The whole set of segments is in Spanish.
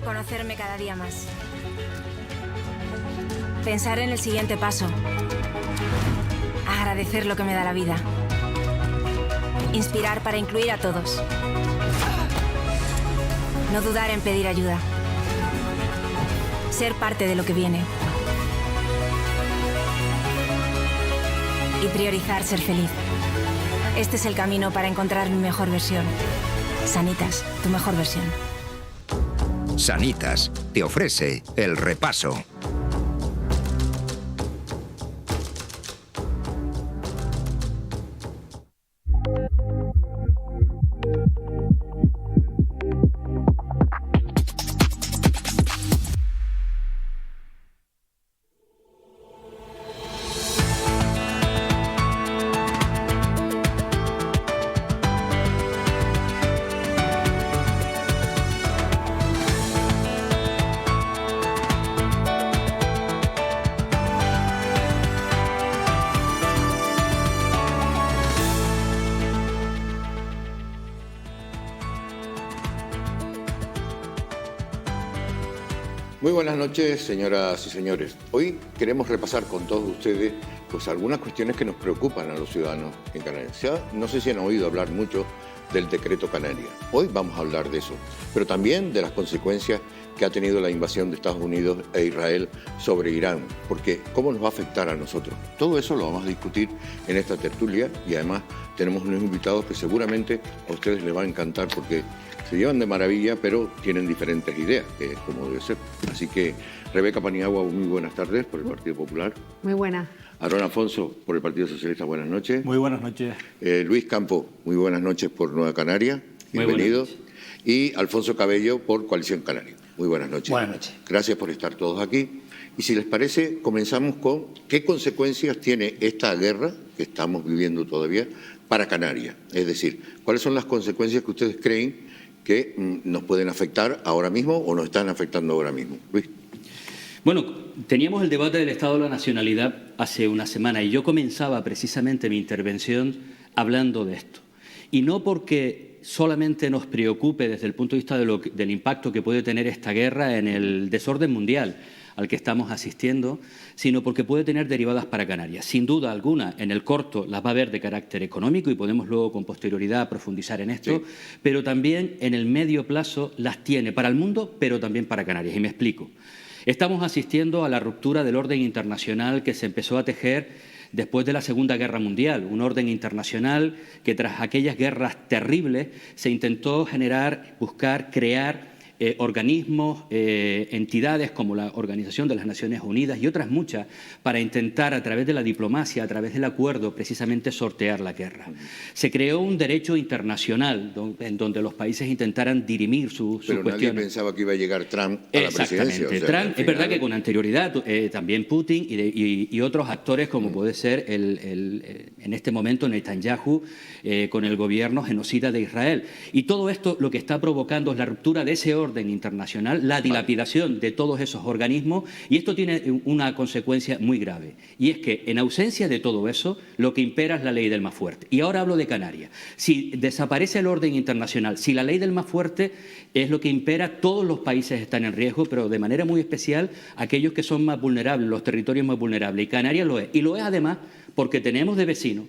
Conocerme cada día más. Pensar en el siguiente paso. Agradecer lo que me da la vida. Inspirar para incluir a todos. No dudar en pedir ayuda. Ser parte de lo que viene. Y priorizar ser feliz. Este es el camino para encontrar mi mejor versión. Sanitas, tu mejor versión. Sanitas te ofrece el repaso. Muy buenas noches, señoras y señores. Hoy queremos repasar con todos ustedes pues, algunas cuestiones que nos preocupan a los ciudadanos en Canarias. No sé si han oído hablar mucho del decreto Canarias. Hoy vamos a hablar de eso, pero también de las consecuencias que ha tenido la invasión de Estados Unidos e Israel sobre Irán, porque ¿cómo nos va a afectar a nosotros? Todo eso lo vamos a discutir en esta tertulia y además tenemos unos invitados que seguramente a ustedes les va a encantar porque se llevan de maravilla, pero tienen diferentes ideas, que es como debe ser. Así que Rebeca Paniagua, muy buenas tardes por el Partido Popular. Muy buenas. Aarón Afonso por el Partido Socialista, buenas noches. Muy buenas noches. Luis Campo, muy buenas noches por Nueva Canaria, bienvenido. Y Alfonso Cabello por Coalición Canaria. Muy buenas noches. Buenas noches. Gracias por estar todos aquí. Y si les parece, comenzamos con qué consecuencias tiene esta guerra que estamos viviendo todavía para Canarias. Es decir, cuáles son las consecuencias que ustedes creen que nos pueden afectar ahora mismo o nos están afectando ahora mismo. Luis. Bueno, teníamos el debate del Estado de la Nacionalidad hace una semana y yo comenzaba precisamente mi intervención hablando de esto. Y no porque solamente nos preocupe desde el punto de vista del impacto que puede tener esta guerra en el desorden mundial al que estamos asistiendo, sino porque puede tener derivadas para Canarias. Sin duda alguna, en el corto las va a haber de carácter económico y podemos luego con posterioridad profundizar en esto, sí. Pero también en el medio plazo las tiene para el mundo, pero también para Canarias. Y me explico. Estamos asistiendo a la ruptura del orden internacional que se empezó a tejer después de la Segunda Guerra Mundial, un orden internacional que tras aquellas guerras terribles se intentó generar, buscar, crear organismos, entidades como la Organización de las Naciones Unidas y otras muchas para intentar a través de la diplomacia, a través del acuerdo, precisamente sortear la guerra. Se creó un derecho internacional en donde los países intentaran dirimir sus cuestiones. Pero nadie pensaba que iba a llegar Trump a la presidencia. O sea, Trump, es verdad que con anterioridad también Putin y otros actores como puede ser en este momento Netanyahu con el gobierno genocida de Israel. Y todo esto lo que está provocando es la ruptura de ese orden internacional, la dilapidación de todos esos organismos, y esto tiene una consecuencia muy grave, y es que en ausencia de todo eso, lo que impera es la ley del más fuerte. Y ahora hablo de Canarias. Si desaparece el orden internacional, si la ley del más fuerte es lo que impera, todos los países están en riesgo, pero de manera muy especial aquellos que son más vulnerables, los territorios más vulnerables, y Canarias lo es. Y lo es además porque tenemos de vecino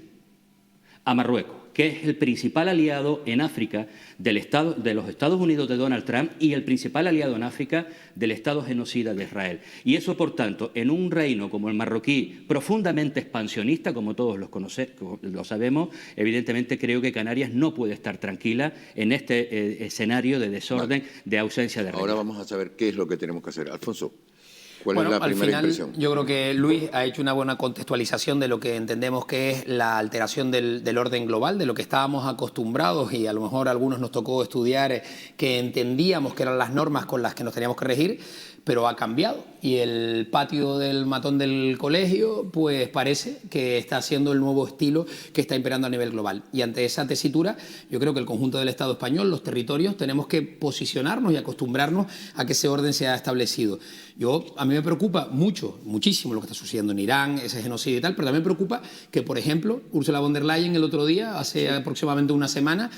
a Marruecos, que es el principal aliado en África de los Estados Unidos de Donald Trump y el principal aliado en África del Estado genocida de Israel. Y eso, por tanto, en un reino como el marroquí, profundamente expansionista, como todos lo sabemos, evidentemente creo que Canarias no puede estar tranquila en este escenario de desorden, de ausencia de realidad. Ahora vamos a saber qué es lo que tenemos que hacer. Alfonso. ¿Cuál Bueno, es la primera al final, impresión? yo creo que Luis ha hecho una buena contextualización de lo que entendemos que es la alteración del orden global, de lo que estábamos acostumbrados y a lo mejor a algunos nos tocó estudiar que entendíamos que eran las normas con las que nos teníamos que regir, pero ha cambiado. y el patio del matón del colegio, pues parece que está siendo el nuevo estilo que está imperando a nivel global. Y ante esa tesitura, yo creo que el conjunto del Estado español, los territorios, tenemos que posicionarnos y acostumbrarnos a que ese orden sea establecido. A mí me preocupa muchísimo lo que está sucediendo en Irán, ese genocidio y tal, pero también me preocupa que, por ejemplo, Ursula von der Leyen el otro día, hace aproximadamente una semana,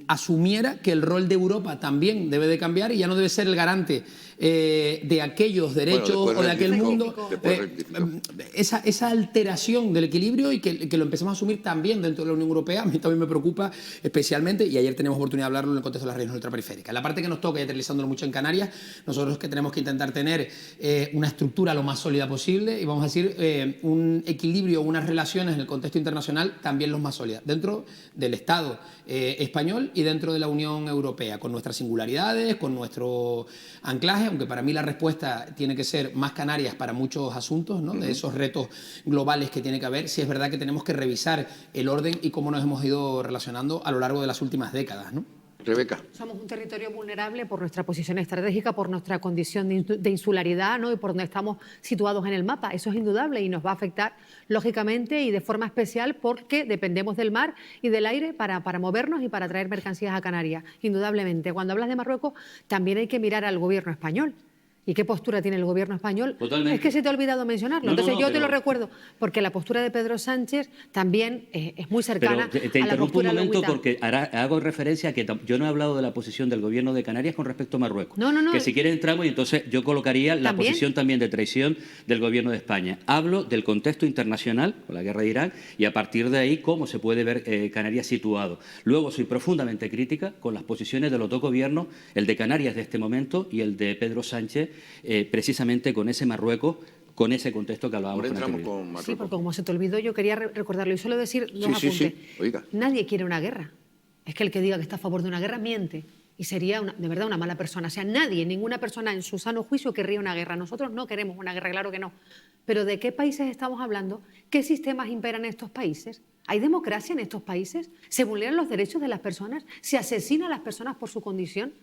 asumiera que el rol de Europa también debe de cambiar y ya no debe ser el garante de aquellos derechos o de aquel mundo, esa alteración del equilibrio y que lo empecemos a asumir también dentro de la Unión Europea. A mí también me preocupa especialmente, y ayer tenemos oportunidad de hablarlo en el contexto de las regiones ultraperiféricas. La parte que nos toca, y aterrizándolo mucho en Canarias, nosotros que tenemos que intentar tener una estructura lo más sólida posible y vamos a decir un equilibrio, unas relaciones en el contexto internacional también lo más sólidas, dentro del Estado español y dentro de la Unión Europea, con nuestras singularidades, con nuestro anclaje, aunque para mí la respuesta tiene que ser más Canarias para muchos asuntos, ¿no? De esos retos globales que tiene que haber. Sí es verdad que tenemos que revisar el orden y cómo nos hemos ido relacionando a lo largo de las últimas décadas, ¿no? Rebeca. Somos un territorio vulnerable por nuestra posición estratégica, por nuestra condición de insularidad, ¿no? Y por donde estamos situados en el mapa. Eso es indudable y nos va a afectar lógicamente y de forma especial porque dependemos del mar y del aire para movernos y para traer mercancías a Canarias, indudablemente. Cuando hablas de Marruecos, también hay que mirar al gobierno español. ¿Y qué postura tiene el gobierno español? Totalmente. Es que se te ha olvidado mencionarlo. Entonces yo te lo recuerdo, porque la postura de Pedro Sánchez también es muy cercana Pero te a la interrumpo un postura momento logüita. porque hago referencia a que yo no he hablado de la posición del gobierno de Canarias con respecto a Marruecos. No. Que si quieres entramos y entonces yo colocaría la ¿También? posición también de traición del gobierno de España. Hablo del contexto internacional con la guerra de Irán y a partir de ahí cómo se puede ver Canarias situado. Luego soy profundamente crítica con las posiciones de los dos gobiernos, el de Canarias de este momento y el de Pedro Sánchez, precisamente con ese Marruecos, con ese contexto que hablábamos. Ahora entramos con Marruecos. Sí, porque como se te olvidó, yo quería recordarlo y solo decir dos apuntes. Sí. Oiga. Nadie quiere una guerra. Es que el que diga que está a favor de una guerra miente y sería de verdad una mala persona. O sea, nadie, ninguna persona en su sano juicio querría una guerra. Nosotros no queremos una guerra, claro que no. Pero ¿de qué países estamos hablando? ¿Qué sistemas imperan en estos países? ¿Hay democracia en estos países? ¿Se vulneran los derechos de las personas? ¿Se asesina a las personas por su condición?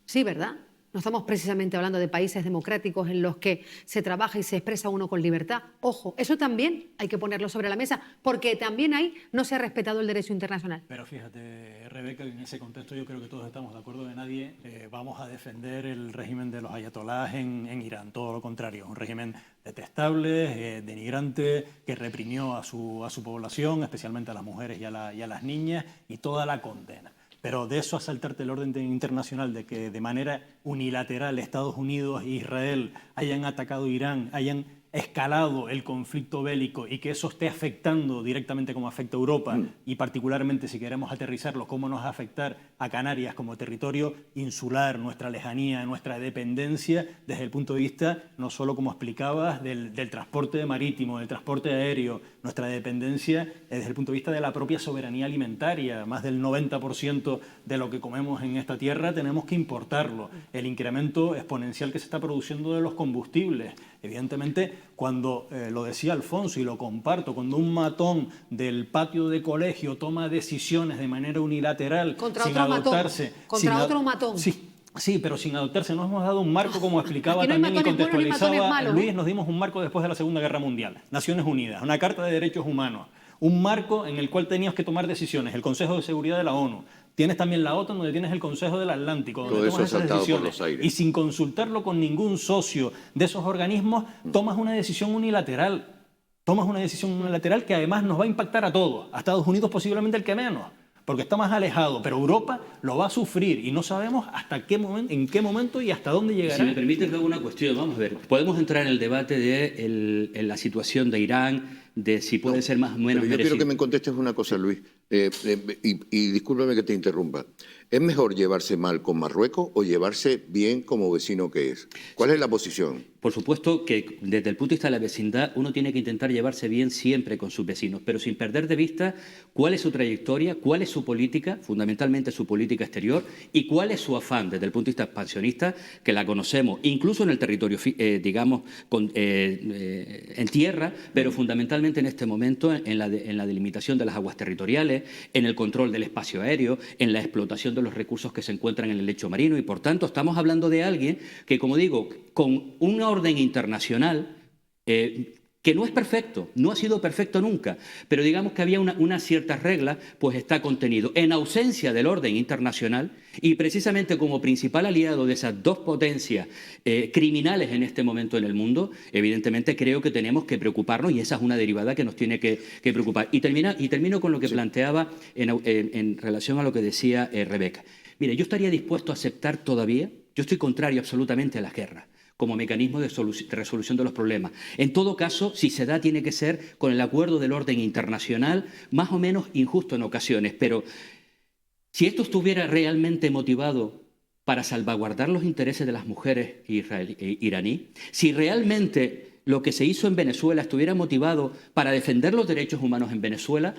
Sí, ¿verdad? No estamos precisamente hablando de países democráticos en los que se trabaja y se expresa uno con libertad. Ojo, eso también hay que ponerlo sobre la mesa, porque también ahí no se ha respetado el derecho internacional. Pero fíjate, Rebeca, en ese contexto yo creo que todos estamos de acuerdo que nadie vamos a defender el régimen de los ayatolás en Irán. Todo lo contrario, un régimen detestable, denigrante, que reprimió a su población, especialmente a las mujeres y a las niñas, y toda la condena. Pero de eso a saltarte el orden internacional, de que de manera unilateral Estados Unidos e Israel hayan atacado Irán, hayan escalado el conflicto bélico y que eso esté afectando directamente como afecta a Europa y particularmente si queremos aterrizarlo, cómo nos va a afectar a Canarias como territorio insular, nuestra lejanía, nuestra dependencia desde el punto de vista, no solo como explicabas, del transporte marítimo, del transporte aéreo, nuestra dependencia desde el punto de vista de la propia soberanía alimentaria. Más del 90% de lo que comemos en esta tierra tenemos que importarlo. El incremento exponencial que se está produciendo de los combustibles. Evidentemente, cuando, lo decía Alfonso y lo comparto, cuando un matón del patio de colegio toma decisiones de manera unilateral sin adoptarse... Contra otro matón. Sí, pero sin adoptarse. Nos hemos dado un marco, como explicaba no hay también y matones buenos ni contextualizaba matones malos, Luis, nos dimos un marco después de la Segunda Guerra Mundial. Naciones Unidas, una Carta de Derechos Humanos, un marco en el cual teníamos que tomar decisiones, el Consejo de Seguridad de la ONU. Tienes también la OTAN, donde tienes el Consejo del Atlántico, donde tomas esas decisiones. Y sin consultarlo con ningún socio de esos organismos, tomas una decisión unilateral. Tomas una decisión unilateral que además nos va a impactar a todos. A Estados Unidos posiblemente el que menos, porque está más alejado. Pero Europa lo va a sufrir y no sabemos hasta en qué momento y hasta dónde llegará. Si me permites, luego una cuestión. Vamos a ver. Podemos entrar en el debate de la situación de Irán, de si puede ser más o menos Yo quiero que me contestes una cosa, Luis, y discúlpame que te interrumpa. ¿Es mejor llevarse mal con Marruecos o llevarse bien como vecino que es? ¿Cuál es la posición? Por supuesto que desde el punto de vista de la vecindad uno tiene que intentar llevarse bien siempre con sus vecinos, pero sin perder de vista cuál es su trayectoria, cuál es su política, fundamentalmente su política exterior, y cuál es su afán desde el punto de vista expansionista, que la conocemos incluso en el territorio, digamos, en tierra, pero fundamentalmente en este momento en la delimitación de las aguas territoriales, mundiales en el control del espacio aéreo, en la explotación de los recursos que se encuentran en el lecho marino y, por tanto, estamos hablando de alguien que, como digo, con un orden internacional que no es perfecto, no ha sido perfecto nunca, pero digamos que había unas ciertas reglas, pues está contenido. En ausencia del orden internacional y precisamente como principal aliado de esas dos potencias criminales en este momento en el mundo, evidentemente creo que tenemos que preocuparnos y esa es una derivada que nos tiene que preocupar. Y termino con lo que planteaba en relación a lo que decía Rebeca. Mire, yo estaría dispuesto a aceptar todavía, yo estoy contrario absolutamente a las guerras como mecanismo de resolución de los problemas. En todo caso, si se da, tiene que ser con el acuerdo del orden internacional, más o menos injusto en ocasiones, pero si esto estuviera realmente motivado para salvaguardar los intereses de las mujeres iraníes, si realmente lo que se hizo en Venezuela estuviera motivado para defender los derechos humanos en Venezuela,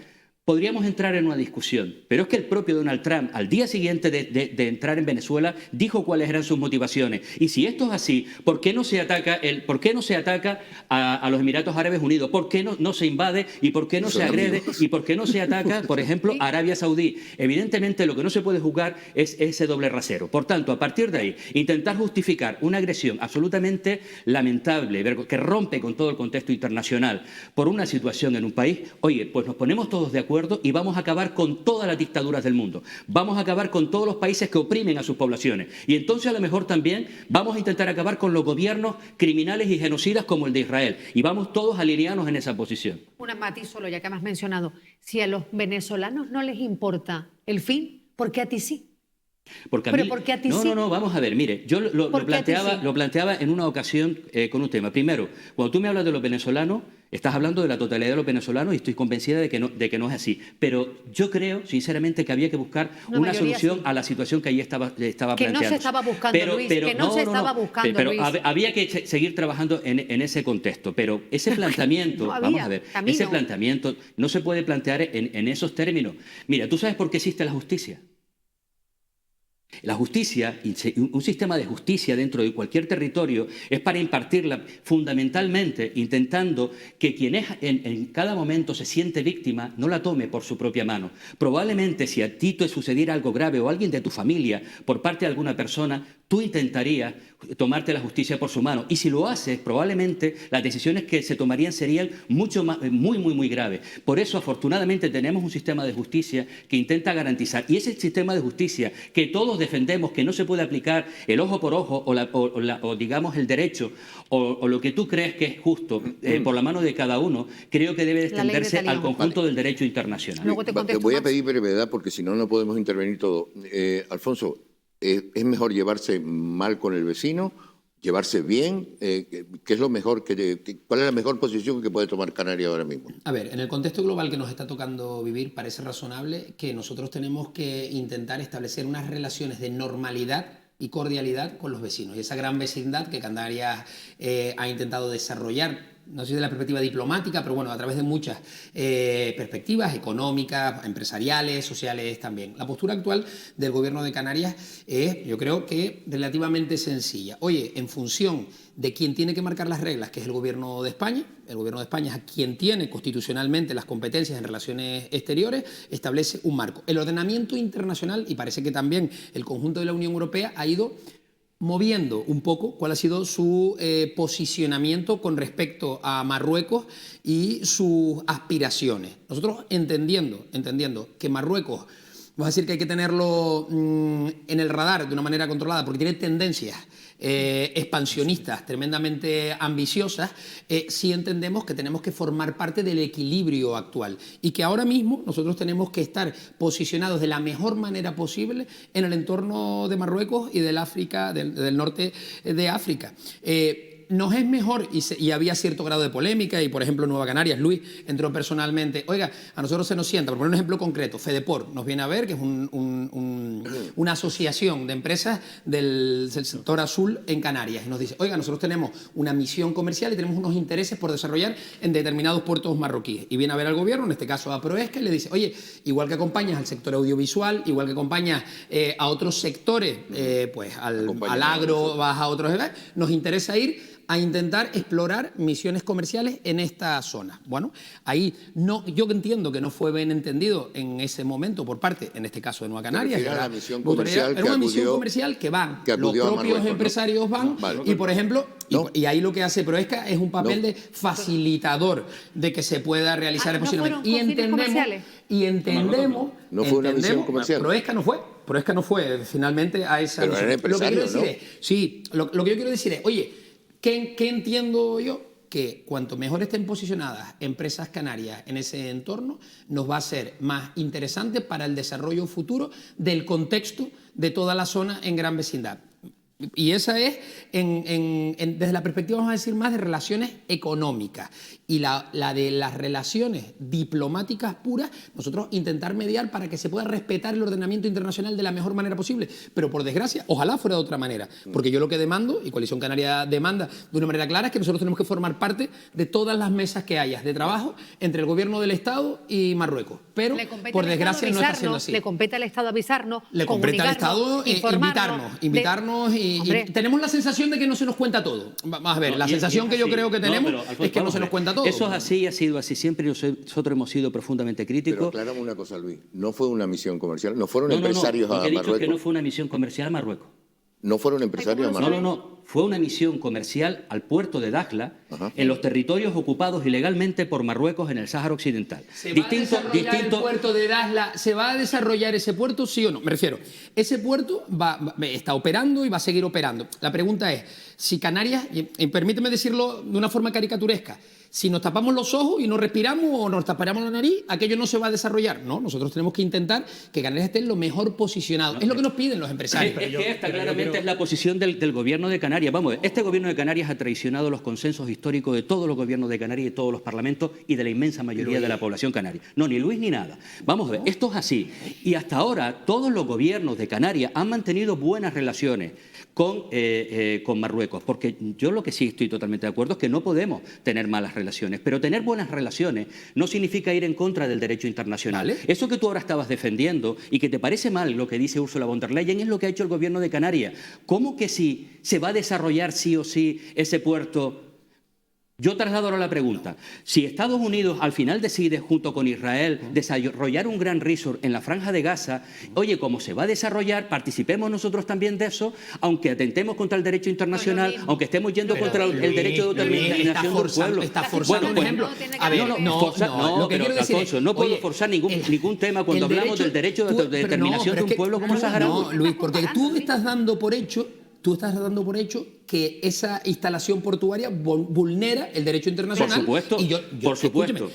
podríamos entrar en una discusión, pero es que el propio Donald Trump, al día siguiente de entrar en Venezuela, dijo cuáles eran sus motivaciones. Y si esto es así, ¿por qué no se ataca a los Emiratos Árabes Unidos? ¿Por qué no se invade? ¿Y por qué no se agrede? ¿Y por qué no se ataca, por ejemplo, a Arabia Saudí? Evidentemente, lo que no se puede juzgar es ese doble rasero. Por tanto, a partir de ahí, intentar justificar una agresión absolutamente lamentable, que rompe con todo el contexto internacional por una situación en un país, oye, pues nos ponemos todos de acuerdo y vamos a acabar con todas las dictaduras del mundo. Vamos a acabar con todos los países que oprimen a sus poblaciones. Y entonces a lo mejor también vamos a intentar acabar con los gobiernos criminales y genocidas como el de Israel. Y vamos todos a alinearnos en esa posición. Un matiz solo, ya que me has mencionado. Si a los venezolanos no les importa el fin, ¿por qué a ti sí? Porque a ti sí. No, vamos a ver, mire, yo lo planteaba en una ocasión con un tema. Primero, cuando tú me hablas de los venezolanos, estás hablando de la totalidad de los venezolanos y estoy convencida de que no es así. Pero yo creo, sinceramente, que había que buscar una solución a la situación que allí estaba planteando. Que no se estaba buscando, Luis, que no se estaba buscando, pero Luis. Había que seguir trabajando en ese contexto. Pero ese planteamiento, vamos a ver, ese planteamiento no se puede plantear en esos términos. Mira, ¿tú sabes por qué existe la justicia? La justicia, un sistema de justicia dentro de cualquier territorio, es para impartirla fundamentalmente intentando que quien en cada momento se siente víctima no la tome por su propia mano. Probablemente si a ti te sucediera algo grave o a alguien de tu familia por parte de alguna persona, tú intentarías tomarte la justicia por su mano. Y si lo haces, probablemente las decisiones que se tomarían serían muy graves. Por eso, afortunadamente, tenemos un sistema de justicia que intenta garantizar. Y ese sistema de justicia que todos defendemos, que no se puede aplicar el ojo por ojo o digamos, el derecho o lo que tú crees que es justo por la mano de cada uno, creo que debe extenderse al conjunto del derecho internacional. Te voy a pedir brevedad porque si no, no podemos intervenir todo. Alfonso, ¿es mejor llevarse mal con el vecino, llevarse bien? ¿Qué es lo mejor? ¿Cuál es la mejor posición que puede tomar Canarias ahora mismo? A ver, en el contexto global que nos está tocando vivir, parece razonable que nosotros tenemos que intentar establecer unas relaciones de normalidad y cordialidad con los vecinos. Y esa gran vecindad que Canarias ha intentado desarrollar, no sé si de la perspectiva diplomática, pero bueno, a través de muchas perspectivas económicas, empresariales, sociales también. La postura actual del Gobierno de Canarias es, yo creo que relativamente sencilla. Oye, en función de quien tiene que marcar las reglas, que es el Gobierno de España, el Gobierno de España es quien tiene constitucionalmente las competencias en relaciones exteriores, establece un marco. El ordenamiento internacional, y parece que también el conjunto de la Unión Europea ha ido moviendo un poco cuál ha sido su posicionamiento con respecto a Marruecos y sus aspiraciones. Nosotros entendiendo que Marruecos, vamos a decir que hay que tenerlo en el radar de una manera controlada porque tiene tendencias expansionistas tremendamente ambiciosas, sí entendemos que tenemos que formar parte del equilibrio actual y que ahora mismo nosotros tenemos que estar posicionados de la mejor manera posible en el entorno de Marruecos y del África, del norte de África. Nos es mejor, y había cierto grado de polémica, y por ejemplo Nueva Canarias, Luis entró personalmente, oiga, a nosotros se nos sienta, por poner un ejemplo concreto, Fedeport nos viene a ver, que es una asociación de empresas del sector azul en Canarias, y nos dice, oiga, nosotros tenemos una misión comercial y tenemos unos intereses por desarrollar en determinados puertos marroquíes, y viene a ver al gobierno, en este caso a Proesca, y le dice, oye, igual que acompañas al sector audiovisual, igual que acompañas a otros sectores, pues al agro, vas a otros, nos interesa ir a intentar explorar misiones comerciales en esta zona. Bueno, ahí no, yo entiendo que no fue bien entendido en ese momento por parte, en este caso de Nueva Canarias. Era la misión comercial era una misión comercial que van, los propios empresarios van, y por ejemplo, y ahí lo que hace Proesca es un papel de facilitador de que se pueda realizar el posicionamiento. Y entendemos... No fue una misión comercial. Proesca no fue finalmente a esa misión. Lo que quiero decir es, sí, lo que yo quiero decir es, oye, ¿qué entiendo yo? Que cuanto mejor estén posicionadas empresas canarias en ese entorno, nos va a ser más interesante para el desarrollo futuro del contexto de toda la zona en gran vecindad. Y esa es, desde la perspectiva, vamos a decir, más de relaciones económicas. Y la de las relaciones diplomáticas puras, nosotros intentar mediar para que se pueda respetar el ordenamiento internacional de la mejor manera posible. Pero por desgracia, ojalá fuera de otra manera. Porque yo lo que demando, y Coalición Canaria demanda de una manera clara, es que nosotros tenemos que formar parte de todas las mesas que haya de trabajo entre el gobierno del Estado y Marruecos. Pero por desgracia no está siendo así. Le compete al Estado avisarnos, le compete al Estado invitarnos y tenemos la sensación de que no se nos cuenta todo. Vamos a ver, la sensación que yo creo que tenemos es que no se nos cuenta todo. Eso es así y ha sido así siempre, y nosotros hemos sido profundamente críticos. Pero aclaramos una cosa, Luis, no fue una misión comercial, no fueron empresarios a Marruecos. Lo que he dicho es que no fue una misión comercial a Marruecos. No fueron empresarios a Marruecos. No, fue una misión comercial al puerto de Dakhla, en los territorios ocupados ilegalmente por Marruecos en el Sáhara Occidental. ¿Se va a desarrollar el puerto de Dakhla? ¿Se va a desarrollar ese puerto, sí o no? Me refiero, ese puerto está operando y va a seguir operando. La pregunta es, si Canarias, y permíteme decirlo de una forma caricaturesca, si nos tapamos los ojos y no respiramos o nos tapamos la nariz, aquello no se va a desarrollar. No, nosotros tenemos que intentar que Canarias esté lo mejor posicionado. Es lo que nos piden los empresarios. Es que esta claramente es la posición del gobierno de Canarias. Vamos, este gobierno de Canarias ha traicionado los consensos históricos de todos los gobiernos de Canarias y de todos los parlamentos y de la inmensa mayoría de la población canaria. No, ni Luis ni nada. Vamos a ver, esto es así. Y hasta ahora todos los gobiernos de Canarias han mantenido buenas relaciones con Marruecos, porque yo lo que sí estoy totalmente de acuerdo es que no podemos tener malas relaciones, pero tener buenas relaciones no significa ir en contra del derecho internacional. ¿Vale? Eso que tú ahora estabas defendiendo y que te parece mal lo que dice Ursula von der Leyen es lo que ha hecho el gobierno de Canarias. ¿Cómo que si se va a desarrollar sí o sí ese puerto? Yo traslado ahora la pregunta. Si Estados Unidos al final decide, junto con Israel, desarrollar un gran resort en la Franja de Gaza, oye, como se va a desarrollar, participemos nosotros también de eso, aunque atentemos contra el derecho internacional, aunque estemos yendo contra el derecho de autodeterminación del pueblo. Está forzando un ejemplo. A ver, no puedo forzar ningún tema cuando hablamos del derecho de autodeterminación de un pueblo como el saharaui. No, Luis, porque tú estás dando por hecho que esa instalación portuaria vulnera el derecho internacional. Por supuesto, por supuesto.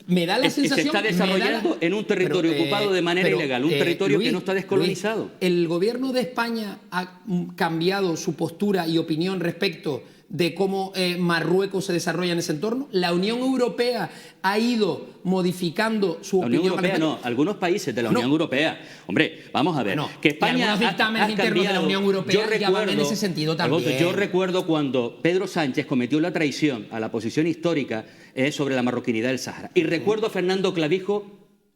Me da la sensación... Se está desarrollando en un territorio ocupado de manera ilegal, un territorio Luis, que no está descolonizado. Luis, ¿el gobierno de España ha cambiado su postura y opinión respecto de cómo Marruecos se desarrolla en ese entorno? ¿La Unión Europea ha ido modificando su opinión? La Unión Europea no, algunos países de la Unión Europea. Hombre, vamos a ver, que España algunos dictámenes internos de la Unión Europea ya van en ese sentido también. Yo recuerdo cuando Pedro Sánchez cometió la traición a la posición histórica sobre la marroquinidad del Sáhara. Y recuerdo a Fernando Clavijo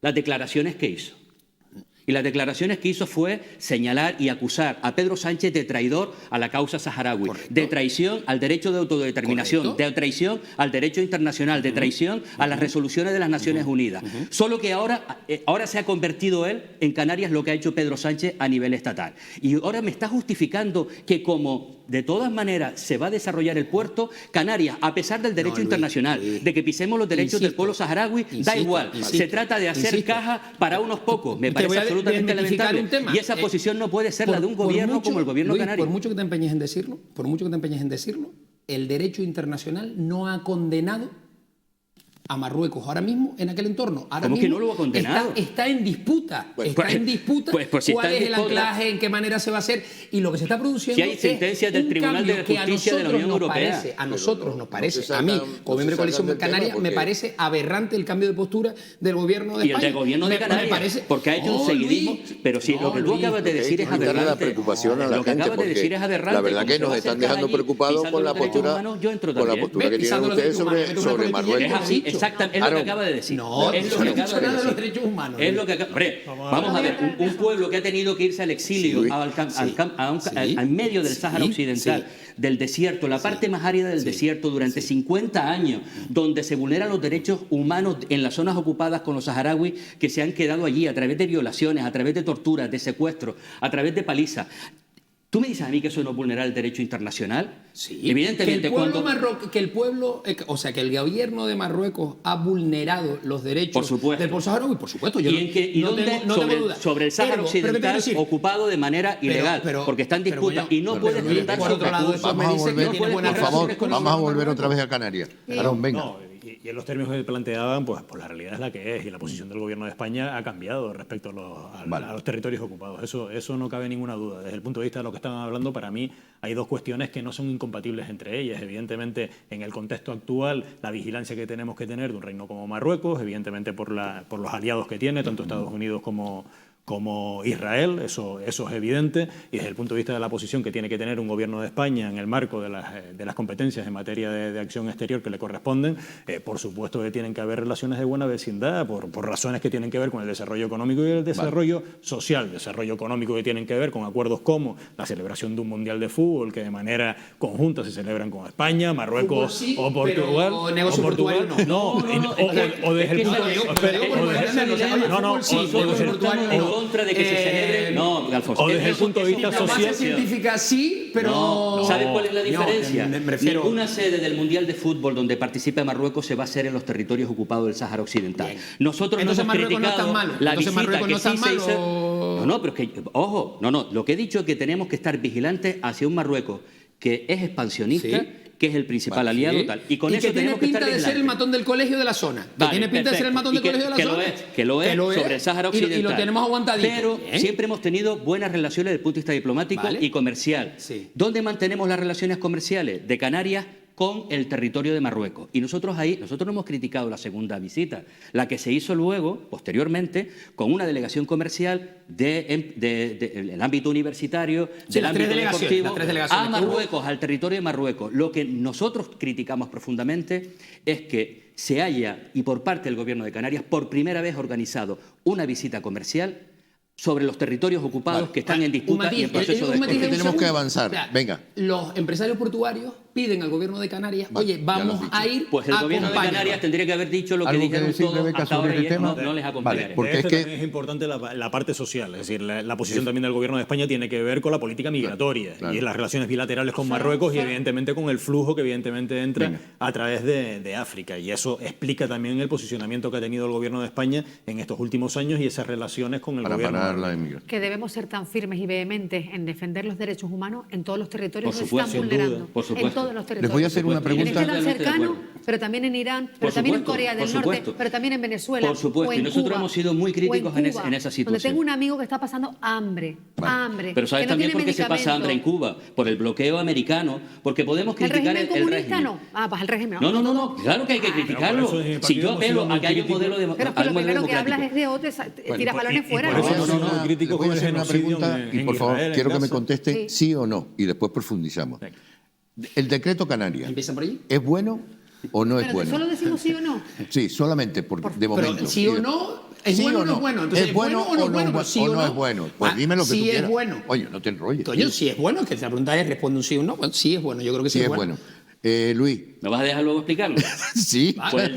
las declaraciones que hizo. Y las declaraciones que hizo fue señalar y acusar a Pedro Sánchez de traidor a la causa saharaui, de traición al derecho de autodeterminación, de traición al derecho internacional, de traición a las resoluciones de las Naciones Unidas. Solo que ahora se ha convertido él en Canarias lo que ha hecho Pedro Sánchez a nivel estatal. Y ahora me está justificando que como de todas maneras se va a desarrollar el puerto, Canarias, a pesar del derecho internacional, de que pisemos los derechos del pueblo saharaui, da igual. Se trata de hacer caja para unos pocos. Me parece absolutamente lamentable. Y esa posición no puede ser la de un gobierno como el gobierno canario. Por mucho que te empeñes en decirlo, el derecho internacional no ha condenado a Marruecos ahora mismo en aquel entorno. Ahora ¿Cómo mismo que no lo ha condenado? Está en disputa. Si cuál es el anclaje, en qué manera se va a hacer. Y lo que se está produciendo si hay sentencias del Tribunal de Justicia de la Unión Europea. A nosotros nos parece, a mí, como miembro de Coalición Canaria, me parece aberrante el cambio de postura del gobierno de España. Y el del gobierno de Canarias, porque ha hecho un seguidismo. Pero si lo que tú acabas de decir es aberrante. La preocupación a la gente, la verdad que nos están dejando preocupados con la postura que tienen ustedes sobre Marruecos. Exactamente, es lo que acaba de decir. No, es eso lo que no acaba dicho de nada de los decir. derechos humanos. Es lo que hombre, vamos a ver, un pueblo que ha tenido que irse al exilio, en medio del Sáhara Occidental, del desierto, la parte más árida del desierto durante 50 años, donde se vulneran los derechos humanos en las zonas ocupadas con los saharauis que se han quedado allí a través de violaciones, a través de torturas, de secuestros, a través de palizas. ¿Tú me dices a mí que eso no es vulnerar el derecho internacional? Sí. Evidentemente, que el gobierno de Marruecos ha vulnerado los derechos del pueblo saharaui, por supuesto. Yo sobre el Sáhara Occidental ocupado de manera ilegal, porque está en disputa y no puede enfrentar por otro lado, eso me dice que tiene buenas relaciones con Vamos a volver otra vez a Canarias. Aarón, venga. No, y en los términos que planteaban, pues la realidad es la que es y la posición del gobierno de España ha cambiado respecto a los territorios ocupados. Eso no cabe ninguna duda. Desde el punto de vista de lo que estaban hablando, para mí hay dos cuestiones que no son incompatibles entre ellas. Evidentemente, en el contexto actual, la vigilancia que tenemos que tener de un reino como Marruecos, evidentemente por los aliados que tiene, tanto Estados Unidos como Israel, eso es evidente, y desde el punto de vista de la posición que tiene que tener un gobierno de España en el marco de las competencias en materia de acción exterior que le corresponden, por supuesto que tienen que haber relaciones de buena vecindad por razones que tienen que ver con el desarrollo económico y el desarrollo social, desarrollo económico que tienen que ver con acuerdos como la celebración de un mundial de fútbol que de manera conjunta se celebran con España, Marruecos sí, o Portugal. Pero negocio portuario no. O desde el punto de contra de que se celebre. No, Alfonso. O desde el punto de vista social. La base científica sí, pero. No, ¿sabes cuál es la diferencia? Me refiero. Ninguna sede del Mundial de Fútbol donde participe Marruecos se va a hacer en los territorios ocupados del Sáhara Occidental. Bien. Nosotros Entonces no hemos Marruecos no es criticado tan malo. la Entonces visita Marruecos que no es sí tan se hizo. malo. No, pero es que, ojo, lo que he dicho es que tenemos que estar vigilantes hacia un Marruecos que es expansionista. Sí. Que es el principal aliado, tal. Y con y eso que tiene tenemos que pinta estar de ser el vigilantes. matón del colegio de la zona. Que tiene pinta de ser el matón del colegio de la zona. Que lo es sobre el Sáhara Occidental. Y lo tenemos aguantadito. Pero siempre hemos tenido buenas relaciones desde el punto de vista diplomático y comercial. Sí. ¿Dónde mantenemos las relaciones comerciales? De Canarias con el territorio de Marruecos. Y nosotros no hemos criticado la segunda visita, la que se hizo luego, posteriormente, con una delegación comercial del ámbito universitario, del ámbito deportivo, a Marruecos, al territorio de Marruecos. Lo que nosotros criticamos profundamente es que se haya, y por parte del Gobierno de Canarias, por primera vez organizado una visita comercial sobre los territorios ocupados que están en disputa y en proceso de Porque tenemos que avanzar. Venga. Los empresarios portuarios piden al gobierno de Canarias, oye, vamos a ir Pues el gobierno de Canarias tendría que haber dicho lo que dijeron todos hasta ahora y no les acompañaré. Porque es que es importante la parte social, es decir, la posición también del gobierno de España tiene que ver con la política migratoria y las relaciones bilaterales con Marruecos y evidentemente con el flujo que evidentemente entra a través de África, y eso explica también el posicionamiento que ha tenido el gobierno de España en estos últimos años y esas relaciones con el gobierno. Que debemos ser tan firmes y vehementes en defender los derechos humanos en todos los territorios que se están sin vulnerando. duda, por supuesto. En todos los territorios. les voy a hacer una En pregunta. este tan cercano, pero también en Irán, pero también en Corea del Norte, pero también en Venezuela. Por supuesto, o en y nosotros Cuba, hemos sido muy críticos en esa situación. Donde tengo un amigo que está pasando hambre. Pero ¿sabes también por qué se pasa hambre en Cuba? Por el bloqueo americano, porque podemos criticar el régimen. No, pues el régimen. No, claro que hay que criticarlo. Si yo apelo a que haya un modelo democrático. Pero lo primero que hablas es de OTE, tiras balones fuera. Les voy a hacer una pregunta y por favor quiero que me contesten sí o no y después profundizamos. El decreto Canarias, ¿empieza por allí? ¿Es bueno o no es bueno? ¿Solo decimos sí o no? Sí, solamente de momento. Pero sí o no, ¿es ¿Sí bueno o o no es bueno? Entonces, ¿Es bueno o no es bueno? ¿Sí o no es bueno? Pues dime lo que tú sí quieras. Es bueno. Oye, no te enrolles. Coño, si es bueno, que la pregunta es, responde un sí o no. Bueno, sí es bueno, yo creo que sí, Sí es bueno. Luis. ¿Me vas a dejar luego explicarlo? Sí. Pues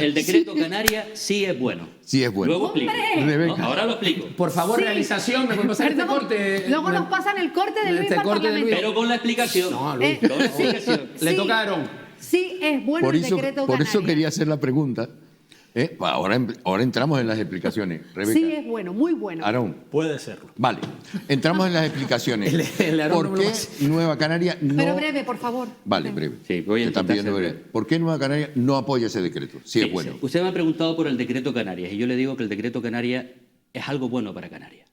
el decreto Canarias sí es bueno. Sí es bueno. Luego explico. Rebeca. Ahora lo explico. Por favor, realización, ¿me puede pasar este corte? Luego nos pasan el corte de Luis Este para el corte de Parlamento. Pero con la explicación. No, Luis. Con la explicación. Le toca a Aarón. Sí es bueno el decreto Por eso Canarias. quería hacer la pregunta. Ahora entramos en las explicaciones. Rebeca. Sí es bueno, muy bueno. Aarón. Puede serlo. Vale. Entramos en las explicaciones. El Aarón no ¿Por me qué lo pasa. Nueva Canaria no... Pero breve, por favor. Vale, breve. Sí, voy a Te están intentar pidiendo ser breve. breve. ¿Por qué Nueva Canaria no apoya ese decreto? Sí, es bueno. Sí. Usted me ha preguntado por el decreto Canarias y yo le digo que el decreto Canarias es algo bueno para Canarias.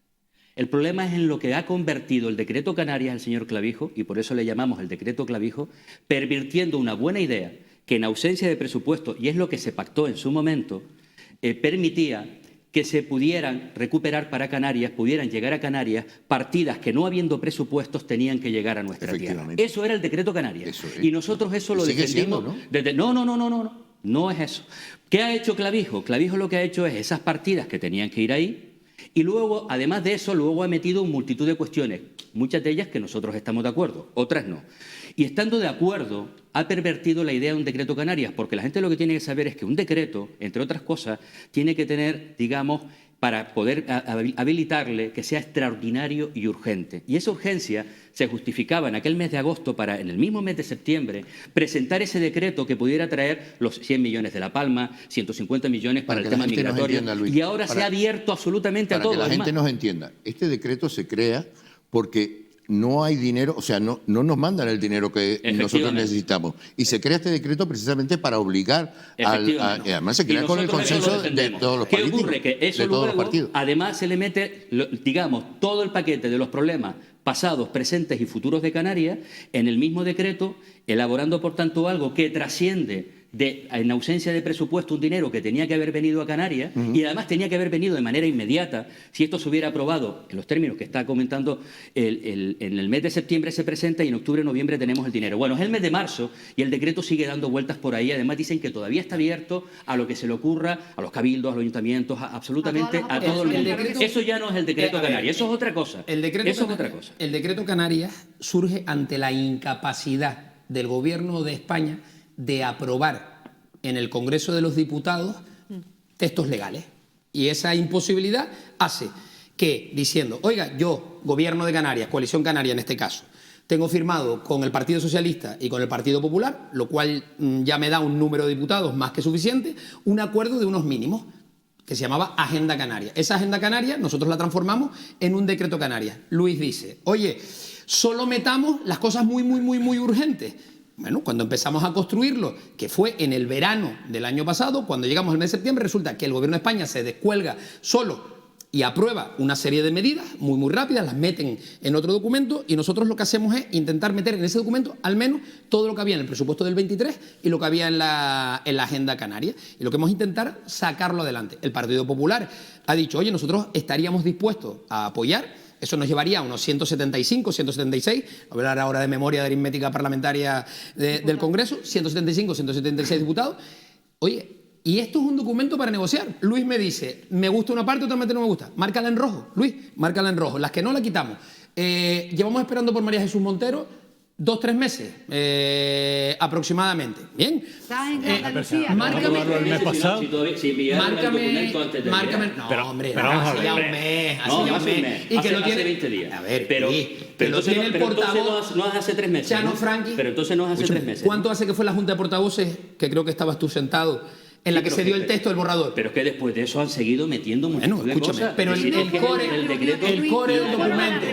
El problema es en lo que ha convertido el decreto Canarias el señor Clavijo, y por eso le llamamos el decreto Clavijo, pervirtiendo una buena idea que en ausencia de presupuesto, y es lo que se pactó en su momento, permitía que se pudieran recuperar para Canarias, pudieran llegar a Canarias partidas que no habiendo presupuestos tenían que llegar a nuestra tierra. Eso era el decreto Canarias. Eso es. Y nosotros eso lo Sigue defendimos siendo, ¿no? desde... No. no es eso. ¿Qué ha hecho Clavijo? Clavijo lo que ha hecho es esas partidas que tenían que ir ahí y luego, además de eso, luego ha metido multitud de cuestiones, muchas de ellas que nosotros estamos de acuerdo, otras no. Y estando de acuerdo, ha pervertido la idea de un decreto Canarias, porque la gente lo que tiene que saber es que un decreto, entre otras cosas, tiene que tener, digamos, para poder habilitarle que sea extraordinario y urgente. Y esa urgencia se justificaba en aquel mes de agosto para, en el mismo mes de septiembre, presentar ese decreto que pudiera traer los 100 millones de La Palma, 150 millones para el tema migratorio. Y ahora se ha abierto absolutamente a todo. Para que la gente nos entienda, este decreto se crea porque no hay dinero, o sea, no nos mandan el dinero que nosotros necesitamos. Y se crea este decreto precisamente para obligar además se crea con el consenso de todos los políticos. ¿Qué ocurre? Que eso luego, además se le mete, digamos, todo el paquete de los problemas pasados, presentes y futuros de Canarias en el mismo decreto, elaborando, por tanto, algo que trasciende en ausencia de presupuesto un dinero que tenía que haber venido a Canarias y además tenía que haber venido de manera inmediata si esto se hubiera aprobado en los términos que está comentando. En el mes de septiembre se presenta y en octubre, noviembre tenemos el dinero. Bueno, es el mes de marzo y el decreto sigue dando vueltas por ahí. Además dicen que todavía está abierto a lo que se le ocurra, a los cabildos, a los ayuntamientos, absolutamente a todo el mundo. Eso ya no es el decreto Canarias, eso es otra cosa. El decreto Canarias surge ante la incapacidad del Gobierno de España de aprobar en el Congreso de los Diputados textos legales. Y esa imposibilidad hace que, diciendo, oiga, yo, Gobierno de Canarias, Coalición Canaria en este caso, tengo firmado con el Partido Socialista y con el Partido Popular, lo cual ya me da un número de diputados más que suficiente, un acuerdo de unos mínimos que se llamaba Agenda Canaria. Esa Agenda Canaria nosotros la transformamos en un decreto Canarias. Luis dice, oye, solo metamos las cosas muy urgentes. Bueno, cuando empezamos a construirlo, que fue en el verano del año pasado, cuando llegamos al mes de septiembre, resulta que el Gobierno de España se descuelga solo y aprueba una serie de medidas muy rápidas, las meten en otro documento y nosotros lo que hacemos es intentar meter en ese documento al menos todo lo que había en el presupuesto del 23 y lo que había en la Agenda Canaria. Y lo que hemos intentado sacarlo adelante. El Partido Popular ha dicho, oye, nosotros estaríamos dispuestos a apoyar. Eso nos llevaría a unos 175, 176, a hablar ahora de memoria de aritmética parlamentaria del Congreso, 175, 176 diputados. Oye, y esto es un documento para negociar. Luis me dice, me gusta una parte, otra parte no me gusta. Márcala en rojo, Luis, márcala en rojo. Las que no la quitamos. Llevamos esperando por María Jesús Montero 2-3 meses aproximadamente. Bien. Márcame el mes pasado. Márcame. No, hombre, hace ya un mes. Y que lo tiene 20 días. A ver, pero entonces tiene el portavoz. No es hace 3 meses. Chano Franqui. Pero entonces no es hace 3 meses. ¿Cuánto hace que fue la Junta de Portavoces, que creo que estabas tú sentado, en la que se dio el texto del borrador? Pero es que después de eso han seguido metiendo multitud de cosas. Pero el core del documento.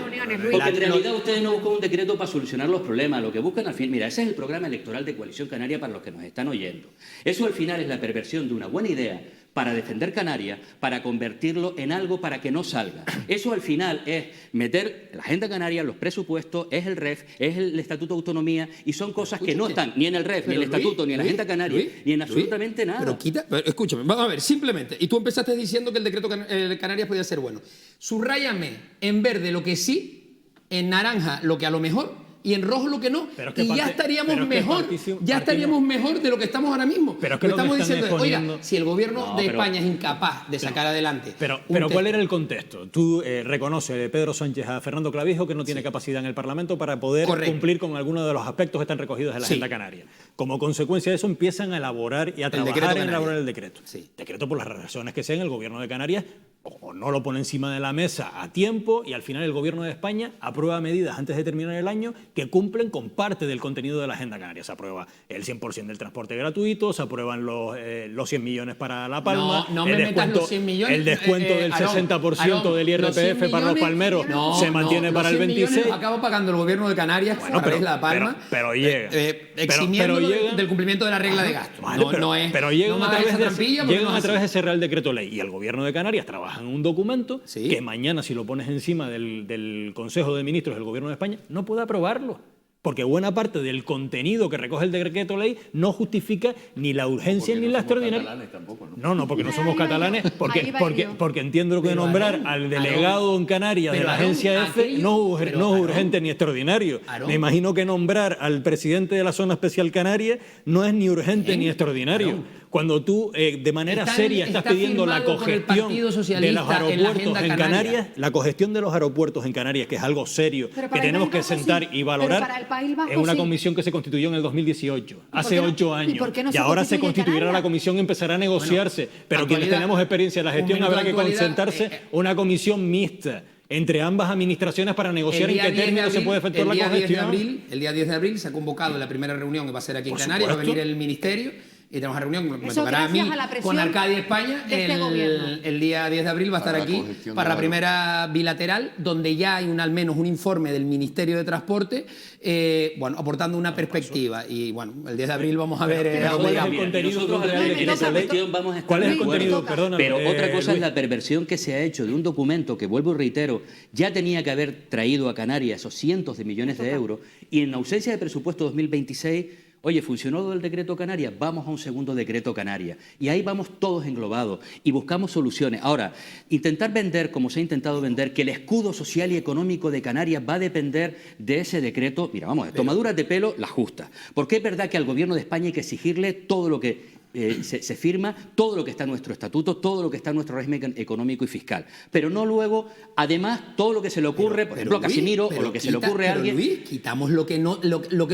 Porque en realidad ustedes no buscan un decreto para solucionar los problemas. Lo que buscan al fin, mira, ese es el programa electoral de Coalición Canaria para los que nos están oyendo. Eso al final es la perversión de una buena idea para defender Canarias, para convertirlo en algo para que no salga. Eso al final es meter la Agenda Canaria, los presupuestos, es el REF, es el Estatuto de Autonomía, y son cosas que no están ni en el REF, ni en el Estatuto, ni en la Agenda Canaria, ni en absolutamente nada. Pero escúchame, vamos a ver, simplemente, y tú empezaste diciendo que el decreto Canarias podía ser bueno. Subráyame en verde lo que sí, en naranja lo que a lo mejor, y en rojo lo que no, y ya estaríamos mejor, estaríamos mejor de lo que estamos ahora mismo. Pero es que estamos diciendo, oiga, si el Gobierno de España es incapaz de sacar adelante. Pero ¿cuál era el contexto? Tú reconoces, Pedro Sánchez, a Fernando Clavijo que no tiene capacidad en el Parlamento para poder cumplir con algunos de los aspectos que están recogidos en la Agenda Canaria. Como consecuencia de eso empiezan a elaborar y a trabajar en elaborar el decreto. Decreto por las razones que sean, el Gobierno de Canarias o no lo pone encima de la mesa a tiempo y al final el Gobierno de España aprueba medidas antes de terminar el año que cumplen con parte del contenido de la Agenda Canaria. Se aprueba el 100% del transporte gratuito, se aprueban los 100 millones para La Palma, no me metas los 100 millones, el descuento del 60% del IRPF para los palmeros se mantiene para el 26. Lo acaba pagando el Gobierno de Canarias a través de La Palma, pero llega. Eximiendo del cumplimiento de la regla de gasto. Pero llegan a través de ese Real Decreto Ley y el Gobierno de Canarias trabaja en un documento que mañana, si lo pones encima del Consejo de Ministros del Gobierno de España, no puede aprobarlo. Porque buena parte del contenido que recoge el decreto ley no justifica ni la urgencia ni la extraordinaria. No, porque no somos catalanes, porque entiendo que nombrar al delegado en Canarias de la agencia EFE no es urgente ni extraordinario. Me imagino que nombrar al presidente de la Zona Especial Canaria no es ni urgente ni extraordinario. cuando tú de manera Está seria estás pidiendo la firmado por el cogestión Partido de los Socialista en la aeropuertos Agenda en Canaria. Canarias, la cogestión de los aeropuertos en Canarias, que es algo serio, Pero que para el tenemos País que Vasco sentar sí, y pero valorar, para el País Vasco en una sí. comisión que se constituyó en el 2018, hace qué no- 8 y años, por qué no y se ahora se constituye constituirá Canarias? la comisión y empezará a negociarse, pero quienes actualidad, tenemos experiencia en la gestión un habrá momento que de actualidad, concentrarse una comisión mixta entre ambas administraciones para negociar en qué términos se puede efectuar la cogestión. El día 10 de abril se ha convocado la primera reunión que va a ser aquí en Por Canarias, va a supuesto. venir el Ministerio y tenemos una reunión, me Eso tocará a mí gracias a la presión con Arcadia España, de este gobierno. el día 10 de abril va a estar Para la aquí cogestión para de la primera bilateral, donde ya hay al menos un informe del Ministerio de Transporte, bueno, aportando una perspectiva. Y bueno, el 10 de abril vamos a ver Pero cómo ¿cuál es llegamos. el contenido Nosotros real de en esa esa ley? cuestión vamos a estar ¿Cuál es de el acuerdo. contenido? Perdóname, Pero otra cosa es Luis. la perversión que se ha hecho de un documento que, vuelvo y reitero, ya tenía que haber traído a Canarias esos cientos de millones de euros, y en ausencia de presupuesto 2026, oye, funcionó lo del decreto Canarias, vamos a un segundo decreto Canarias. Y ahí vamos todos englobados y buscamos soluciones. Ahora, intentar vender, como se ha intentado vender, que el escudo social y económico de Canarias va a depender de ese decreto, mira, vamos, tomaduras de pelo, las justas. Porque es verdad que al Gobierno de España hay que exigirle todo lo que se firma, todo lo que está en nuestro estatuto, todo lo que está en nuestro régimen económico y fiscal. Pero no luego, además, todo lo que se le ocurre, por ejemplo, a Luis, Casimiro, o pero lo que se le ocurre a pero, alguien. Luis, quitamos lo que no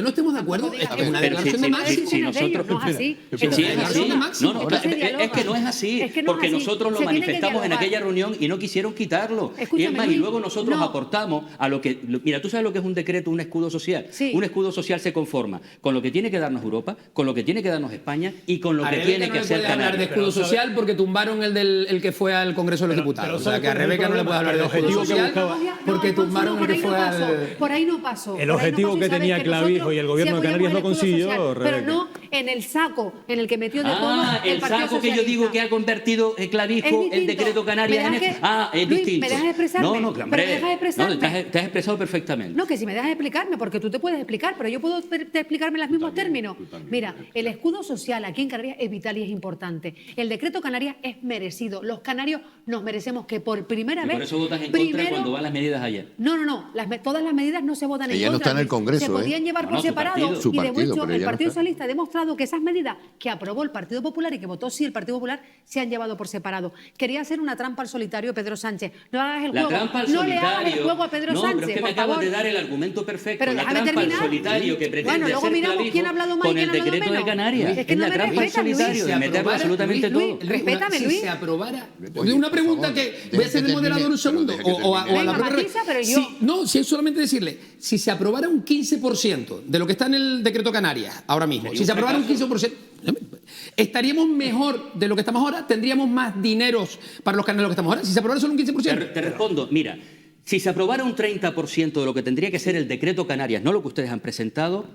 estemos de acuerdo. Tampoco Esto es una Pero declaración de máximo. si no es de ellos, nosotros- no es así. Sí, Entonces, es no, así. de máximo. No, Entonces es dialoga. que no es así, Es que no es porque así. nosotros lo Se tiene que manifestamos en dialogar. aquella reunión y no quisieron quitarlo. Y Escúchame, es más, y Luis, luego nosotros no. aportamos a lo que... Mira, ¿tú sabes lo que es un decreto, un escudo social? Sí. Un escudo social se conforma con lo que tiene que darnos Europa, con lo que tiene que darnos España y con lo A que Rebeca tiene no que le hacer puede hablar de Canarias. escudo Pero, social porque tumbaron el que fue al Congreso de los Diputados. O sea, ¿sabes que a cuál es el Rebeca no le puede problema? hablar de El escudo objetivo que social buscaba- porque Alfonso, tumbaron el que fue al... Por ahí no pasó. El objetivo que tenía Clavijo y el gobierno de Canarias no consiguió, Pero Rebeca. no en el saco en el que metió de todo El Partido saco que yo Socialista. digo que ha convertido Clavijo Es el distinto. decreto Canarias ¿Me en... dejas que- es Luis, distinto. ¿me dejas expresarme? No, Pero hombre. me dejas expresarme. No, te has expresado perfectamente. No, que si me dejas explicarme, porque tú te puedes explicar, pero yo puedo explicarme en los mismos términos. Mira, el escudo social aquí en Canarias es vital y es importante. El decreto Canarias es merecido. Los canarios nos merecemos que por primera Y vez... por eso votas en contra cuando van las medidas ayer. No. Todas las medidas no se votan en Ella no contra. está en el Congreso, Se podían llevar No, por no, su separado. partido. Su Y de partido, hecho, pero el ella no Partido está. Socialista ha demostrado que esas medidas que aprobó el Partido Popular y que votó sí el Partido Popular se han llevado por separado. Quería hacer una trampa al solitario Pedro Sánchez. No hagas el La juego. trampa al no solitario. le hagas el juego a Pedro no, Sánchez, pero es que me por acabas favor. de dar el argumento perfecto. Pero la déjame trampa al terminar. solitario que pretende Bueno, luego hacer miramos Clavijo quién ha hablado más y con quién el ha hablado decreto de menos. Canarias. Es que no la me trampa al respetas, Luis. solitario de meterlo absolutamente todo. Respétame, Luis. Si se aprobara... Oye, una por pregunta favor, que... deje Voy a ser que el moderador termine, un segundo. pero deje que O a termine. la Venga, propia... matiza, pero yo- Si es solamente decirle, si se aprobara un 15% de lo que está en el decreto Canarias ahora mismo, Sería si se un aprobara un fracaso. 15%, estaríamos mejor de lo que estamos ahora, tendríamos más dineros para los canales de lo que estamos ahora. Si se aprobara solo un 15%. Te respondo, mira, si se aprobara un 30% de lo que tendría que ser el decreto Canarias, no lo que ustedes han presentado,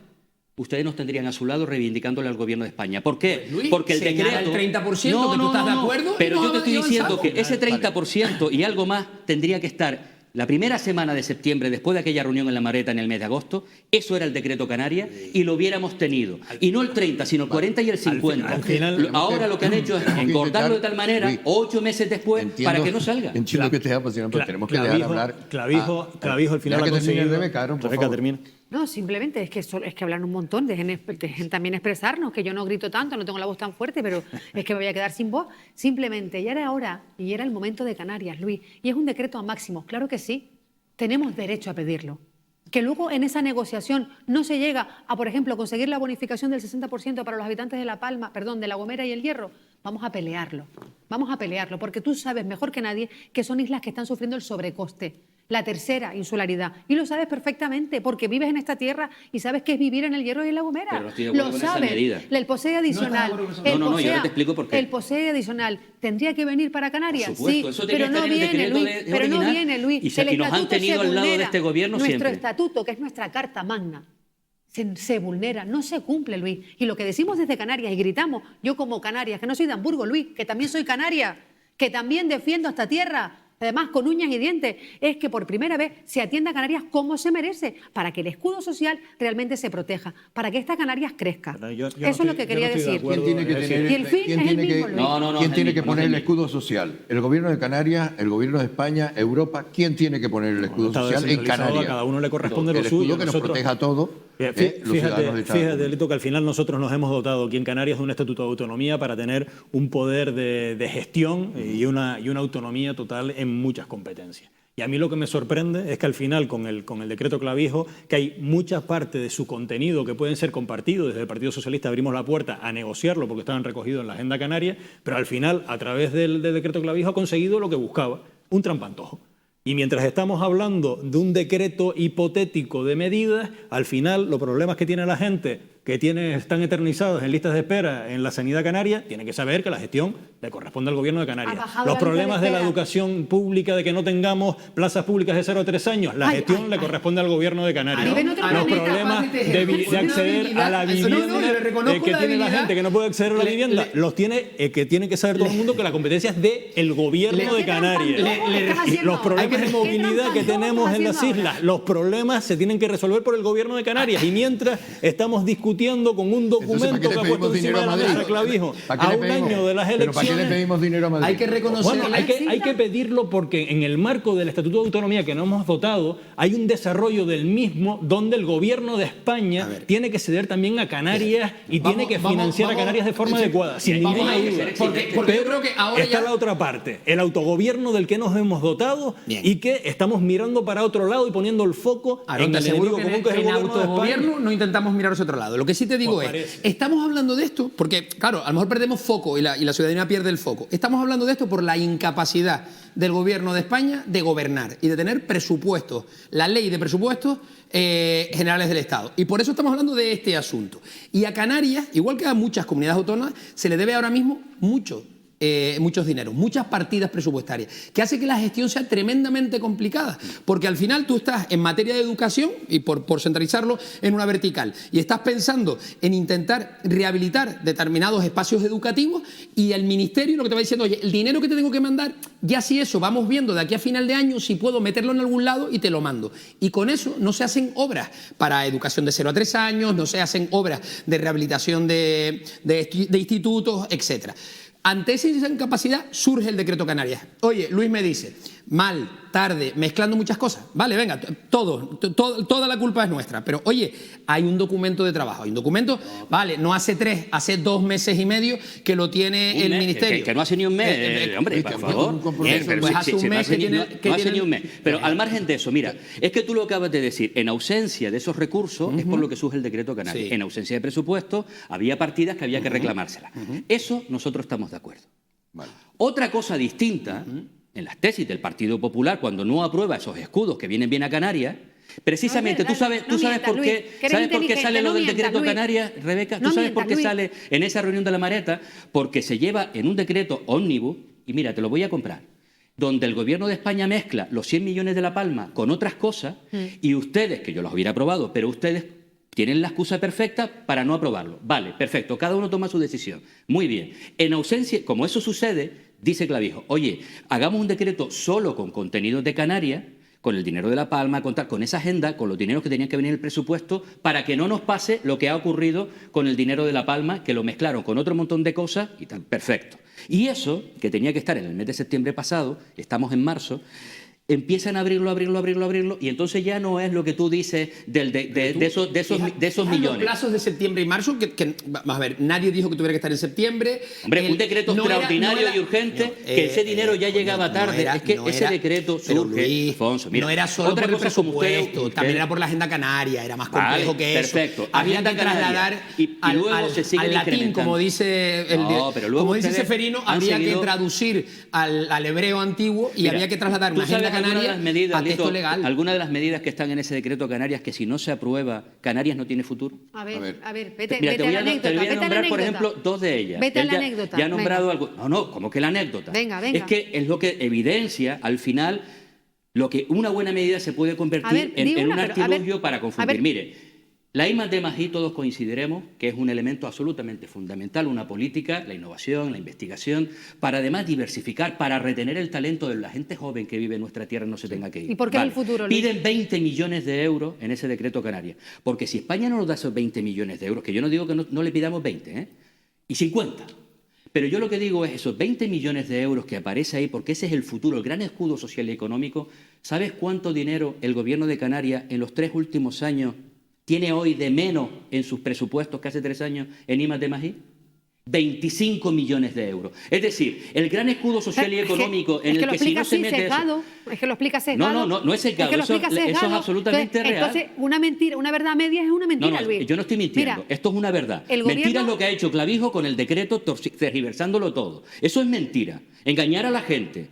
ustedes nos tendrían a su lado reivindicándole al gobierno de España. ¿Por qué? Luis, Porque el señala decreto... el 30% que tú estás de acuerdo y Pero no yo te estoy diciendo avanzamos. que ese 30% y algo más tendría que estar la primera semana de septiembre, después de aquella reunión en La Mareta en el mes de agosto. Eso era el decreto Canarias y lo hubiéramos tenido. Y no el 30, sino el 40 y el 50. al final- Ahora lo que han hecho es Tenemos que engordarlo de intentar, tal manera, Luis, 8 meses después, para que no salga. Entiendo que te apasiona, pero tenemos que dejar hablar. Clavijo, al final Deja ha que termine conseguido... Rebeca, Aaron, por Rebeca, favor. termina. No, simplemente es que hablan un montón, dejen también expresarnos, que yo no grito tanto, no tengo la voz tan fuerte, pero es que me voy a quedar sin voz. Simplemente, ya era hora y era el momento de Canarias, Luis. Y es un decreto a máximos, claro que sí, tenemos derecho a pedirlo. Que luego en esa negociación no se llega a, por ejemplo, conseguir la bonificación del 60% para los habitantes de La Palma, de La Gomera y El Hierro, vamos a pelearlo, porque tú sabes mejor que nadie que son islas que están sufriendo el sobrecoste, la tercera insularidad, y lo sabes perfectamente porque vives en esta tierra y sabes qué es vivir en El Hierro y en La Gomera. Pero no estoy de acuerdo Lo con esa sabes. medida. El POSEI adicional, No, y ahora te explico por qué. el POSEI adicional tendría que venir para Canarias, Por supuesto, sí, eso tenía pero que no estar en el viene, decreto Luis, de pero no original. viene, Luis. Y El nos han estatuto tenido se al lado de vulnera. este gobierno Nuestro siempre. estatuto, que es nuestra carta magna, se vulnera, no se cumple, Luis. Y lo que decimos desde Canarias y gritamos, yo como Canarias, que no soy de Hamburgo, Luis, que también soy canaria, que también defiendo esta tierra, además con uñas y dientes, es que por primera vez se atienda a Canarias como se merece, para que el escudo social realmente se proteja, para que esta Canarias crezca. Eso es lo que quería decir. ¿Quién tiene que tener, Y el fin es el mismo, Luis. ¿quién tiene que poner el escudo social? ¿El gobierno de Canarias, el gobierno de España, Europa? ¿Quién tiene que poner el escudo social en Canarias? A cada uno le corresponde lo el suyo. escudo que nos proteja a todos. Fíjate, Lito, que al final nosotros nos hemos dotado aquí en Canarias de un estatuto de autonomía para tener un poder de gestión y una autonomía total en muchas competencias. Y a mí lo que me sorprende es que al final, con el decreto Clavijo, que hay muchas partes de su contenido que pueden ser compartidos, desde el Partido Socialista abrimos la puerta a negociarlo porque estaban recogidos en la Agenda Canaria, pero al final, a través del decreto Clavijo, ha conseguido lo que buscaba, un trampantojo. Y mientras estamos hablando de un decreto hipotético de medidas, al final los problemas que tiene la gente, que están eternizados en listas de espera en la sanidad canaria, tienen que saber que la gestión le corresponde al gobierno de Canarias. Los problemas de la educación pública, de que no tengamos plazas públicas de 0 a 3 años, la gestión le corresponde al gobierno de Canarias. Los problemas de acceder a la vivienda que tiene la gente que no puede acceder a la vivienda, los tiene que tiene que saber todo el mundo que la competencia es del gobierno de Canarias. Los problemas de movilidad que tenemos en las islas, los problemas se tienen que resolver por el gobierno de Canarias. Y mientras estamos discutiendo con un documento que ha puesto encima de la mesa Clavijo a un año de las elecciones. ¿Para qué le pedimos dinero a Madrid? Hay que reconocer. Bueno, hay que pedirlo porque en el marco del Estatuto de Autonomía que nos hemos votado hay un desarrollo del mismo donde el gobierno de España tiene que ceder también a Canarias y tiene que financiar a Canarias de forma adecuada, sin ninguna duda. Porque yo creo que ahora está la otra parte, el autogobierno del que nos hemos dotado y que estamos mirando para otro lado y poniendo el foco en el enemigo común que es el gobierno de España. No intentamos mirar hacia otro lado. Lo que sí te digo estamos hablando de esto, porque claro, a lo mejor perdemos foco y la ciudadanía pierde el foco. Estamos hablando de esto por la incapacidad del gobierno de España de gobernar y de tener presupuestos, la ley de presupuestos generales del Estado. Y por eso estamos hablando de este asunto. Y a Canarias, igual que a muchas comunidades autónomas, se le debe ahora mismo muchos dineros, muchas partidas presupuestarias, que hace que la gestión sea tremendamente complicada, porque al final tú estás en materia de educación, y por centralizarlo en una vertical, y estás pensando en intentar rehabilitar determinados espacios educativos, y el ministerio lo que te va diciendo, oye, el dinero que te tengo que mandar, ya si eso vamos viendo de aquí a final de año si puedo meterlo en algún lado y te lo mando. Y con eso no se hacen obras para educación de 0 a 3 años, no se hacen obras de rehabilitación de institutos, etcétera. Ante esa incapacidad surge el decreto Canarias. Oye, Luis me dice, mal, tarde, mezclando muchas cosas. Vale, venga, toda la culpa es nuestra. Pero oye, hay un documento de trabajo, hay un documento, vale, no hace 3, hace 2 meses y medio que lo tiene el ministerio. Que no hace ni un mes, hombre, por favor. Pues hace un mes no hace ni un mes. Pero al margen de eso, mira, es que tú lo acabas de decir, en ausencia de esos recursos es por lo que surge el decreto Canarias. Sí. En ausencia de presupuesto había partidas que había que reclamárselas. Eso nosotros estamos de acuerdo. Vale. Otra cosa distinta, en las tesis del Partido Popular, cuando no aprueba esos escudos que vienen bien a Canarias, precisamente, ¿tú sabes por qué sale lo del decreto Canarias, Rebeca? ¿Tú sabes por qué sale en esa reunión de la Mareta? Porque se lleva en un decreto ómnibus, y mira, te lo voy a comprar, donde el gobierno de España mezcla los 100 millones de La Palma con otras cosas, y ustedes, que yo los hubiera aprobado, pero ustedes tienen la excusa perfecta para no aprobarlo. Vale, perfecto, cada uno toma su decisión. Muy bien. En ausencia, como eso sucede, dice Clavijo, oye, hagamos un decreto solo con contenidos de Canarias, con el dinero de La Palma, con esa agenda, con los dineros que tenían que venir en el presupuesto, para que no nos pase lo que ha ocurrido con el dinero de La Palma, que lo mezclaron con otro montón de cosas y tal. Perfecto. Y eso, que tenía que estar en el mes de septiembre pasado, estamos en marzo, empiezan a abrirlo, y entonces ya no es lo que tú dices de esos millones. Los plazos de septiembre y marzo, vamos a ver, nadie dijo que tuviera que estar en septiembre. Hombre, un decreto extraordinario y urgente, que ese dinero ya llegaba tarde. Es que ese decreto surge, Luis, Alfonso, mira, no era solo por el presupuesto, también era por la agenda canaria, era más complejo que eso. Perfecto. Había que trasladar al latín, como dice Seferino, había que traducir al hebreo antiguo y había que trasladar una agenda canaria a texto legal. Algunas de las medidas que están en ese decreto Canarias, que si no se aprueba, Canarias no tiene futuro. A ver, vete a la anécdota. Te voy a nombrar, por ejemplo, 2 de ellas. Vete a la anécdota. Ya ha nombrado algo. No, ¿cómo que la anécdota? Venga. Es que es lo que evidencia, al final, lo que una buena medida se puede convertir en un artilugio para confundir. Mire, La I+D+I todos coincidiremos que es un elemento absolutamente fundamental, una política, la innovación, la investigación, para además diversificar, para retener el talento de la gente joven que vive en nuestra tierra y no se tenga que ir. ¿Y por qué es el futuro, Luis? Piden 20 millones de euros en ese decreto Canarias, porque si España no nos da esos 20 millones de euros, que yo no digo que no le pidamos 20, y 50, pero yo lo que digo es esos 20 millones de euros que aparece ahí, porque ese es el futuro, el gran escudo social y económico. ¿Sabes cuánto dinero el gobierno de Canarias en los 3 últimos años tiene hoy de menos en sus presupuestos que hace 3 años en I+D+I? 25 millones de euros. Es decir, el gran escudo social y económico en el que si no se mete eso... Es que lo explica sesgado. No es sesgado, eso es absolutamente real. Entonces, una mentira, una verdad media es una mentira, Luis. Yo no estoy mintiendo, Mira, esto es una verdad. Mentira Mentira es lo que ha hecho Clavijo con el decreto tergiversándolo todo. Eso es mentira, engañar a la gente,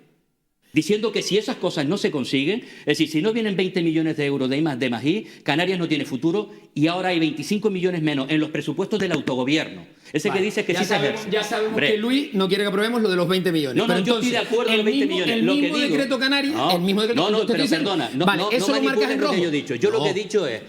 diciendo que si esas cosas no se consiguen, es decir, si no vienen 20 millones de euros de I+D+I, Canarias no tiene futuro y ahora hay 25 millones menos en los presupuestos del autogobierno. Ese que dice que sí se ejerce. Ya sabemos que Luis no quiere que aprobemos lo de los 20 millones. No, yo estoy de acuerdo con los 20 millones. El mismo decreto Canarias, el mismo decreto... No, pero perdona, no manipules lo que yo he dicho. Yo lo que he dicho es...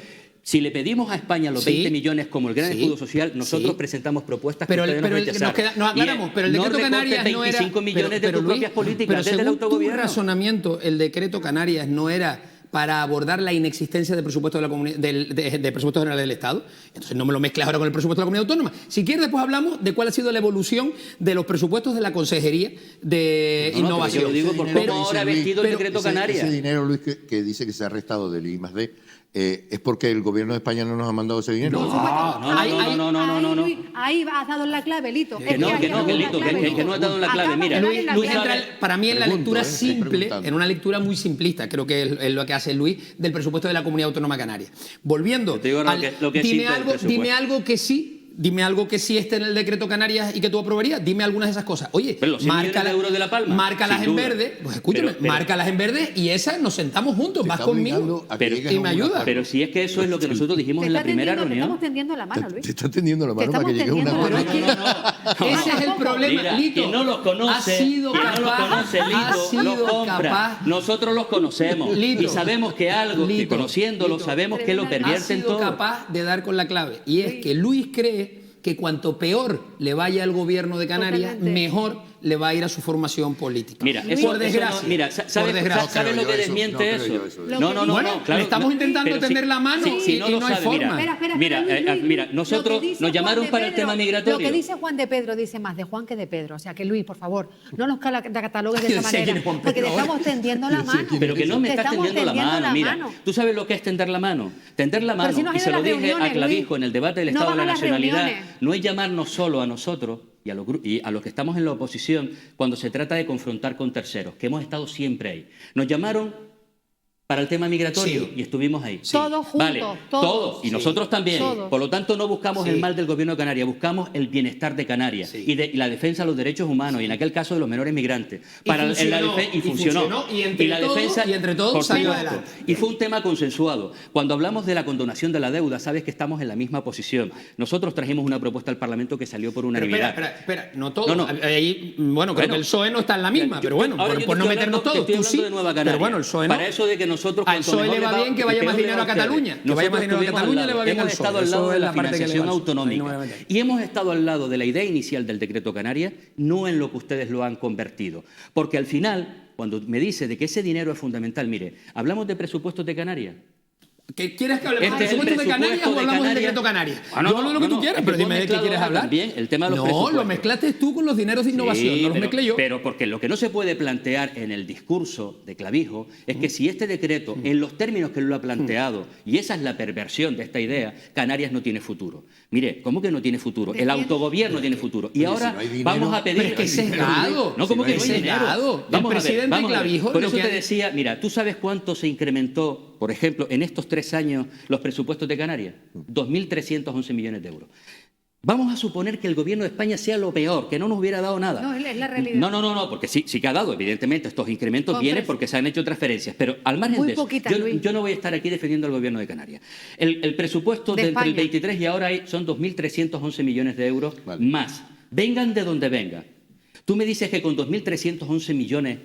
Si le pedimos a España los 20 millones como el gran escudo social, nosotros presentamos propuestas que ustedes nos rechazaron. Nos aclaramos, pero el decreto Canarias no era... 25 millones de tus propias políticas desde el autogobierno. Pero según tu razonamiento, el decreto Canarias no era para abordar la inexistencia de presupuesto de presupuesto general del Estado. Entonces no me lo mezclas ahora con el presupuesto de la comunidad autónoma. Si quieres, después hablamos de cuál ha sido la evolución de los presupuestos de la Consejería de Innovación. Yo lo digo por cómo ahora ha vestido el decreto Canarias. Ese dinero, Luis, que dice que se ha restado del I+D, ¿es porque el gobierno de España no nos ha mandado ese dinero? No. Luis, ahí has dado en la clave, Lito. Que no has dado en la clave. Mira, Luis entra, para mí, en la lectura simple, en una lectura muy simplista, creo que es lo que hace Luis, del presupuesto de la Comunidad Autónoma Canaria. Volviendo, dime algo que sí esté en el decreto Canarias y que tú aprobarías. Dime algunas de esas cosas. Oye, márcalas en verde. Pues escúchame, márcalas en verde y esas nos sentamos juntos. Vas conmigo y me ayudas. Pero si es que eso es lo que nosotros dijimos en la primera reunión. Te estamos tendiendo la mano, Luis. Te está tendiendo la mano para que llegue a un acuerdo. Ese es el problema, Lito. Que no los conoce, Lito, los compra. Nosotros los conocemos y sabemos que algo, que conociéndolo, sabemos que lo pervierten todo. Ha sido capaz de dar con la clave. Y es que Luis cree que cuanto peor le vaya al gobierno de Canarias, mejor le va a ir a su formación política. Mira, por desgracia. ¿Sabes lo que desmiente eso? Bueno, le estamos intentando tender la mano y no hay forma. Mira, nosotros nos llamaron para el tema migratorio. Lo que dice Juan de Pedro dice más de Juan que de Pedro. O sea, que Luis, por favor, no nos catalogues de esa manera, porque te estamos tendiendo la mano. Pero que no me estás tendiendo la mano. Mira, ¿tú sabes lo que es tender la mano? Tender la mano, y se lo dije a Clavijo en el debate del Estado de la Nacionalidad, no es llamarnos solo a nosotros y a los que estamos en la oposición cuando se trata de confrontar con terceros, que hemos estado siempre ahí. Nos llamaron para el tema migratorio y estuvimos ahí. Todos juntos. Vale, todos. Y nosotros también. Por lo tanto, no buscamos el mal del gobierno de Canarias, buscamos el bienestar de Canarias y la defensa de los derechos humanos, y en aquel caso de los menores migrantes. Y funcionó. Y entre todos salió adelante. Y fue un tema consensuado. Cuando hablamos de la condonación de la deuda, sabes que estamos en la misma posición. Nosotros trajimos una propuesta al Parlamento que salió por unanimidad. Espera, no todos. Ahí, creo que el PSOE no está en la misma, pero bueno, por no meternos todos. Tú sí, pero bueno, el PSOE no. Para eso de que nosotros... Al PSOE le va bien que vaya más dinero a Cataluña. Que vaya más dinero a Cataluña le va bien al PSOE. Hemos estado al lado de la financiación autonómica. Y hemos estado al lado de la idea inicial del decreto Canarias, no en lo que ustedes lo han convertido. Porque al final, cuando me dice de que ese dinero es fundamental, mire, ¿hablamos de presupuestos de Canarias? ¿Quieres que hablemos del presupuesto de Canarias o hablamos del decreto Canarias? Yo hablo de lo que tú quieras, pero dime de qué quieres hablar. También el tema de los presupuestos. No, lo mezclaste tú con los dineros de innovación, no los mezclé yo. Pero porque lo que no se puede plantear en el discurso de Clavijo es que si este decreto, en los términos que él lo ha planteado, y esa es la perversión de esta idea, Canarias no tiene futuro. Mire, ¿cómo que no tiene futuro? El autogobierno tiene futuro. Y ahora vamos a pedir... Pero es que es sesgado. No, ¿cómo que no hay dinero? Vamos a ver, Clavijo... Por eso te decía, mira, ¿tú sabes cuánto se incrementó, por ejemplo, en estos 3 años los presupuestos de Canarias? 2.311 millones de euros. Vamos a suponer que el gobierno de España sea lo peor, que no nos hubiera dado nada. No, es la realidad. No, porque sí que ha dado, evidentemente, estos incrementos vienen porque se han hecho transferencias, pero al margen de eso, yo no voy a estar aquí defendiendo al gobierno de Canarias. El presupuesto entre el 23 y ahora son 2.311 millones de euros más. Vengan de donde vengan. Tú me dices que con 2.311 millones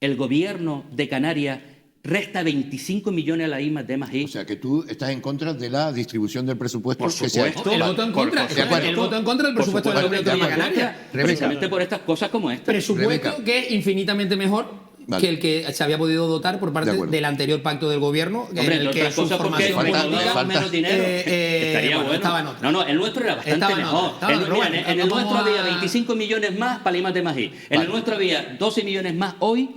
el gobierno de Canarias resta 25 millones a la I+D+I. O sea, que tú estás en contra de la distribución del presupuesto Por que se ha hecho. supuesto. El voto en contra, Por supuesto. el voto en contra del Por presupuesto de la supuesto, Comunidad Autónoma estamos en Canaria. contra, precisamente por estas cosas como esta. Presupuesto Rebeca. que es infinitamente mejor Vale. que el que se había podido dotar por De parte acuerdo. del anterior pacto del gobierno, en Hombre, el entre que otras su cosas porque formación falta- como política daban menos dinero, estaría bueno, estaba en otra. No, el nuestro era bastante Estaba en otra, mejor. estaba en otra. Mira, Bueno, en el vamos nuestro había a- 25 millones más para la I+D+I. En el nuestro había 12 millones más hoy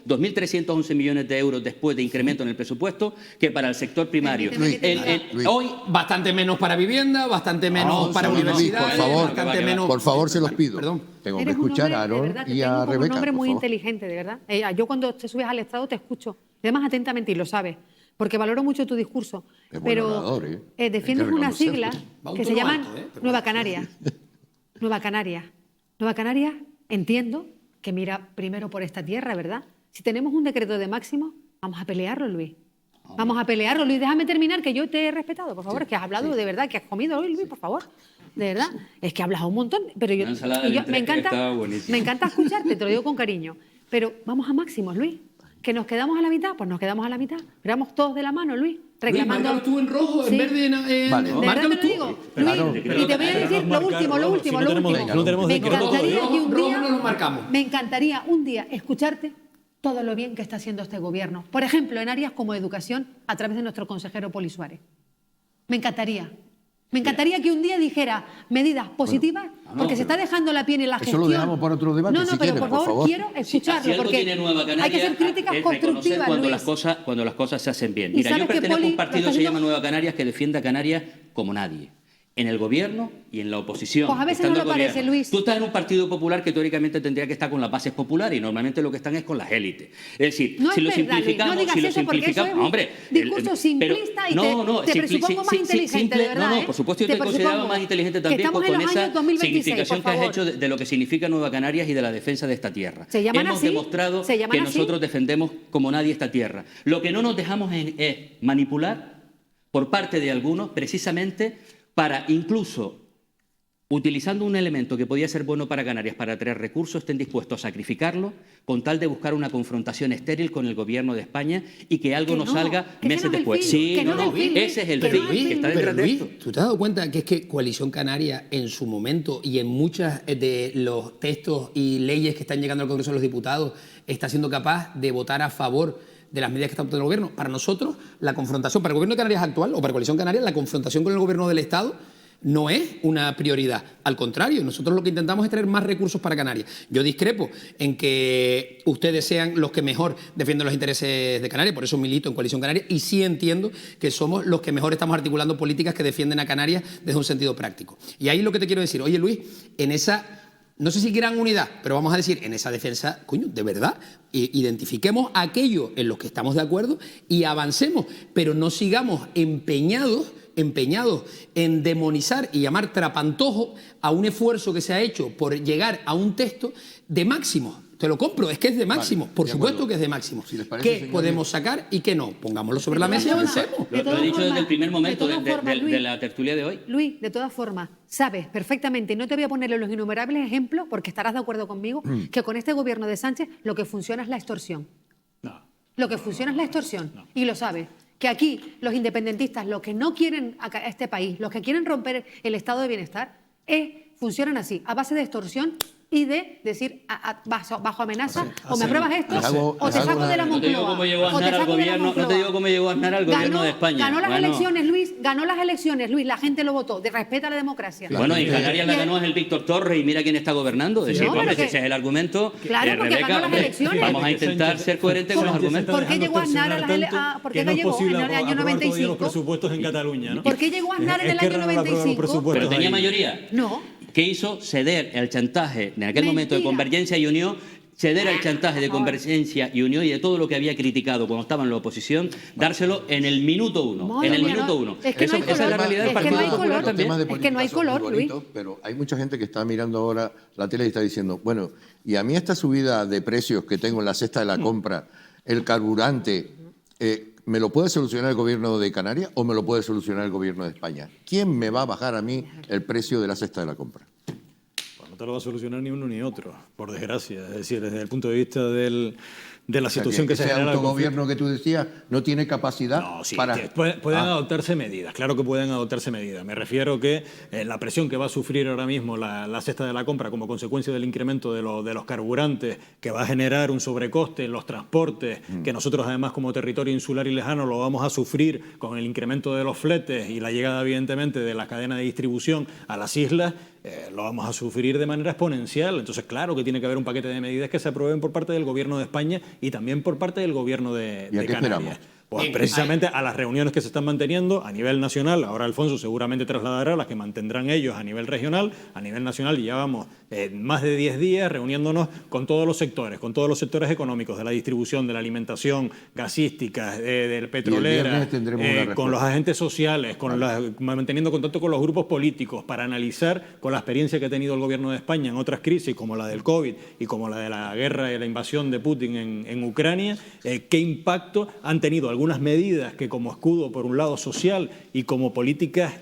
2.311 millones de euros después de incremento en el presupuesto que para el sector primario. Luis, Luis. Hoy Bastante menos para vivienda, bastante menos para Luis, universidades, por favor, bastante menos... Por favor, se los pido. Perdón. Tengo que Eres un escuchar hombre, a de Aaron verdad, te y tengo a como Rebeca. un hombre por muy favor. inteligente, de verdad. Yo cuando te subes al estrado te escucho, y además atentamente, y lo sabes, porque valoro mucho tu discurso. Es buen pero orador, ¿eh? Hay defiendes que una reconocerlo. sigla Va un que se tono llaman alto, pero Nueva Canaria. Nueva Canaria. Nueva Canaria, entiendo que mira primero por esta tierra, ¿verdad? Si tenemos un decreto de máximo, vamos a pelearlo, Luis. Vamos a pelearlo, Luis. Déjame terminar, que yo te he respetado, por favor, que has hablado de verdad, que has comido hoy, Luis, por favor. De verdad. Es que has hablado un montón, pero yo, Una ensalada y yo- de me lentejas que estaba encanta, buenísima. me encanta escucharte, te lo digo con cariño. Pero vamos a máximos, Luis. Que nos quedamos a la mitad, pues nos quedamos a la mitad. Miramos todos de la mano, Luis, reclamando. márcalo tú en rojo, en Sí. verde, en Vale. De verdad márcalo te lo tú. digo, Claro, Luis, pero y te voy a no decir queremos lo último, marcar, lo si último, no lo tenemos- último. no tenemos Me decreto. encantaría que un Rojo día, no lo marcamos. me encantaría un día escucharte todo lo bien que está haciendo este gobierno. Por ejemplo, en áreas como educación, a través de nuestro consejero Poli Suárez. Me encantaría. Me encantaría que un día dijera medidas positivas, porque se está dejando la piel en la Eso gestión. lo dejamos para otro debate, No, si pero quieren, por favor, quiero Si escucharlo, algo porque tiene Nueva Canaria, hay que hacer críticas es reconocer constructivas, cuando Luis. cuando las cosas se hacen bien. Y Mira, yo sabes que, pertenezco a Poli, un partido lo que se estás llama Nueva Canarias que defiende a Canarias como nadie. En el gobierno y en la oposición. Pues a veces estando no lo al gobierno. parece, Luis. Tú estás en un partido popular que teóricamente tendría que estar con las bases populares y normalmente lo que están es con las élites. Es decir, No si es lo verdad, Luis, simplificamos, no digas si lo eso porque eso simplificamos, es un hombre, discurso simplista y te presupongo más inteligente, de verdad, No, ¿eh? por supuesto yo Te te consideraba presupongo más inteligente que también estamos en con los esa años 2026, significación por que has favor. hecho de lo que significa Nueva Canarias y de la defensa de esta tierra. ¿Se llaman Hemos así? demostrado ¿Se llaman que así? nosotros defendemos como nadie esta tierra. Lo que no nos dejamos es manipular por parte de algunos precisamente para incluso utilizando un elemento que podía ser bueno para Canarias para atraer recursos, estén dispuestos a sacrificarlo con tal de buscar una confrontación estéril con el gobierno de España y que algo Que nos no, salga que ese meses no es el después. fin, Sí, que no, no es no, el fin, ese es el que fin no es el que está fin. detrás de Luis, esto. ¿tú te has dado cuenta que es que Coalición Canaria en su momento y en muchas de los textos y leyes que están llegando al Congreso de los Diputados está siendo capaz de votar a favor de las medidas que está adoptando el gobierno? Para nosotros, la confrontación, para el gobierno de Canarias actual o para Coalición Canaria, la confrontación con el gobierno del Estado no es una prioridad. Al contrario, nosotros lo que intentamos es traer más recursos para Canarias. Yo discrepo en que ustedes sean los que mejor defienden los intereses de Canarias, por eso milito en Coalición Canaria, y sí entiendo que somos los que mejor estamos articulando políticas que defienden a Canarias desde un sentido práctico. Y ahí lo que te quiero decir, oye Luis, en esa, no sé si gran unidad, pero vamos a decir, en esa defensa, coño, de verdad, identifiquemos aquello en lo que estamos de acuerdo y avancemos, pero no sigamos empeñados en demonizar y llamar trapantojo a un esfuerzo que se ha hecho por llegar a un texto de máximo. Te lo compro, es que es de máximo, Vale, por de supuesto acuerdo. que es de máximo. Si les parece, ¿Qué señores. podemos sacar y qué no? Pongámoslo sobre la mesa y avancemos. Lo he dicho desde el primer momento de la tertulia de hoy. Luis, de todas formas, sabes perfectamente, y no te voy a ponerle los innumerables ejemplos, porque estarás de acuerdo conmigo, que con este gobierno de Sánchez lo que funciona es la extorsión. No. Lo que funciona es la extorsión, y lo sabes. Que aquí los independentistas, los que no quieren a este país, los que quieren romper el estado de bienestar, funcionan así, a base de extorsión y de decir bajo amenaza, o me apruebas esto, o te saco de la No te digo Moncloa. cómo llegó o te Aznar al saco de la gobierno, no te Moncloa. digo cómo llegó Aznar al gobierno de España. Ganó las Bueno. elecciones, Luis, ganó las elecciones, Luis, la gente lo votó, respeta la democracia. Bueno, y en Canarias la ganó es el Víctor Torres y mira quién está gobernando. Es decir, No, hombre, pero ese es el argumento. Claro, porque Rebeca, ganó las hombre, elecciones. vamos a intentar ser coherentes con los argumentos. ¿Por qué llegó Aznar a las ¿por qué no es llegó posible en el año aprobar todavía 95? los presupuestos en Cataluña, ¿no? ¿Por qué llegó Aznar en el que año Esquerra no aprueba los 95? presupuestos Pero tenía ahí. mayoría. No. ¿Qué hizo? Ceder el chantaje en aquel momento de Mentira. Convergencia y Unión, ceder al chantaje de Convergencia y Unión y de todo lo que había criticado cuando estaba en la oposición, dárselo en el minuto uno. Madre En el mía, minuto no. uno. Es que no hay Esa es la color. realidad del Es que Partido no hay Popular color. también. Temas de Es que no hay política son muy color, Luis. bonitos, pero hay mucha gente que está mirando ahora la tele y está diciendo, bueno, y a mí esta subida de precios que tengo en la cesta de la compra, el carburante, ¿me lo puede solucionar el gobierno de Canarias o me lo puede solucionar el gobierno de España? ¿Quién me va a bajar a mí el precio de la cesta de la compra? Bueno, te lo va a solucionar ni uno ni otro, por desgracia. Es decir, desde el punto de vista de la situación que se ese genera... autogobierno que tú decías no tiene capacidad No, sí, para... pueden adoptarse medidas, claro que pueden adoptarse medidas. Me refiero que la presión que va a sufrir ahora mismo la cesta de la compra como consecuencia del incremento de los carburantes, que va a generar un sobrecoste en los transportes, que nosotros además como territorio insular y lejano lo vamos a sufrir con el incremento de los fletes y la llegada evidentemente de la cadena de distribución a las islas, lo vamos a sufrir de manera exponencial. Entonces, claro que tiene que haber un paquete de medidas que se aprueben por parte del Gobierno de España y también por parte del Gobierno de ¿Y a qué Canarias. esperamos? Pues precisamente a las reuniones que se están manteniendo a nivel nacional. Ahora Alfonso seguramente trasladará las que mantendrán ellos a nivel regional. A nivel nacional llevamos más de 10 días reuniéndonos con todos los sectores económicos, de la distribución, de la alimentación, gasística, del petrolera, con los agentes sociales, manteniendo contacto con los grupos políticos para analizar con la experiencia que ha tenido el Gobierno de España en otras crisis como la del COVID y como la de la guerra y la invasión de Putin en Ucrania, qué impacto han tenido algunas medidas que como escudo por un lado social y como políticas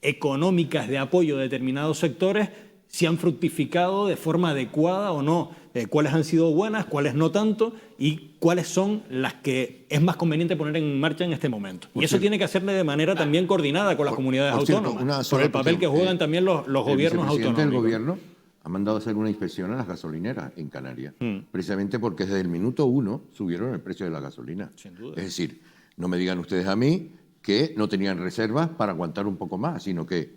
económicas de apoyo a determinados sectores si han fructificado de forma adecuada o no, cuáles han sido buenas, cuáles no tanto y cuáles son las que es más conveniente poner en marcha en este momento. Y eso tiene que hacerle de manera también coordinada con las comunidades autónomas, por el papel que juegan también los gobiernos autónomos. El presidente del gobierno ha mandado a hacer una inspección a las gasolineras en Canarias, precisamente porque desde el minuto 1 subieron el precio de la gasolina. Sin duda. Es decir, no me digan ustedes a mí que no tenían reservas para aguantar un poco más, sino que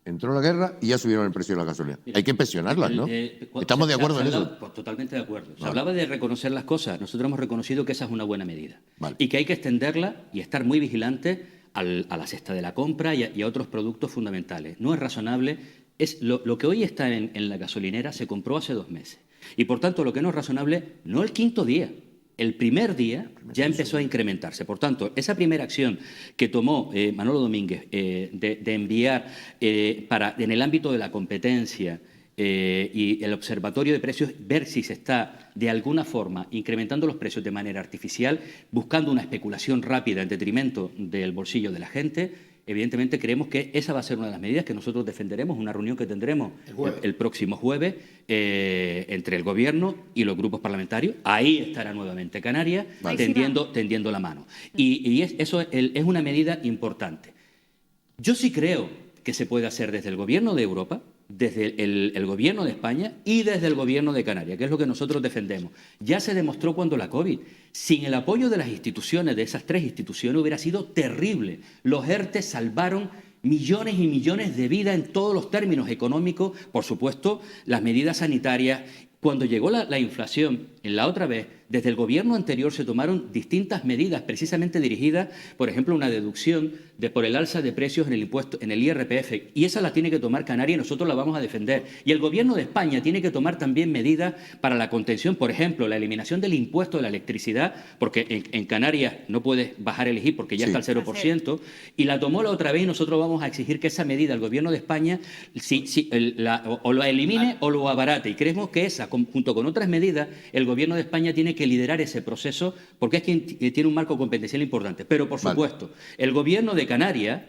entró la guerra y ya subieron el precio de la gasolina. Mira, hay que inspeccionarlas, ¿no? ¿Estamos de acuerdo en eso? Pues totalmente de acuerdo. Se hablaba de reconocer las cosas. Nosotros hemos reconocido que esa es una buena medida. Vale. Y que hay que extenderla y estar muy vigilante a la cesta de la compra y a otros productos fundamentales. No es razonable. Lo que hoy está en la gasolinera se compró hace 2 meses. Y por tanto, lo que no es razonable, no el quinto día. El primer día ya empezó a incrementarse. Por tanto, esa primera acción que tomó Manolo Domínguez de enviar en el ámbito de la competencia y el observatorio de precios, ver si se está de alguna forma incrementando los precios de manera artificial, buscando una especulación rápida en detrimento del bolsillo de la gente. Evidentemente creemos que esa va a ser una de las medidas que nosotros defenderemos, una reunión que tendremos el próximo jueves entre el Gobierno y los grupos parlamentarios. Ahí estará nuevamente Canarias tendiendo la mano. Y eso es una medida importante. Yo sí creo que se puede hacer desde el Gobierno de Europa, desde el Gobierno de España y desde el Gobierno de Canarias, que es lo que nosotros defendemos. Ya se demostró cuando la COVID, sin el apoyo de las instituciones, de esas 3 instituciones, hubiera sido terrible. Los ERTE salvaron millones y millones de vidas en todos los términos económicos, por supuesto, las medidas sanitarias. Cuando llegó la inflación, en la otra vez, desde el Gobierno anterior se tomaron distintas medidas precisamente dirigidas, por ejemplo, una deducción por el alza de precios en el impuesto, en el IRPF, y esa la tiene que tomar Canarias y nosotros la vamos a defender. Y el Gobierno de España tiene que tomar también medidas para la contención, por ejemplo, la eliminación del impuesto de la electricidad, porque en Canarias no puedes bajar el IGI porque ya está al 0%, y la tomó la otra vez y nosotros vamos a exigir que esa medida el Gobierno de España o la elimine o lo abarate, y creemos que esa, junto con otras medidas, el Gobierno de España tiene que liderar ese proceso porque es quien tiene un marco competencial importante. Pero, por supuesto, el Gobierno de Canarias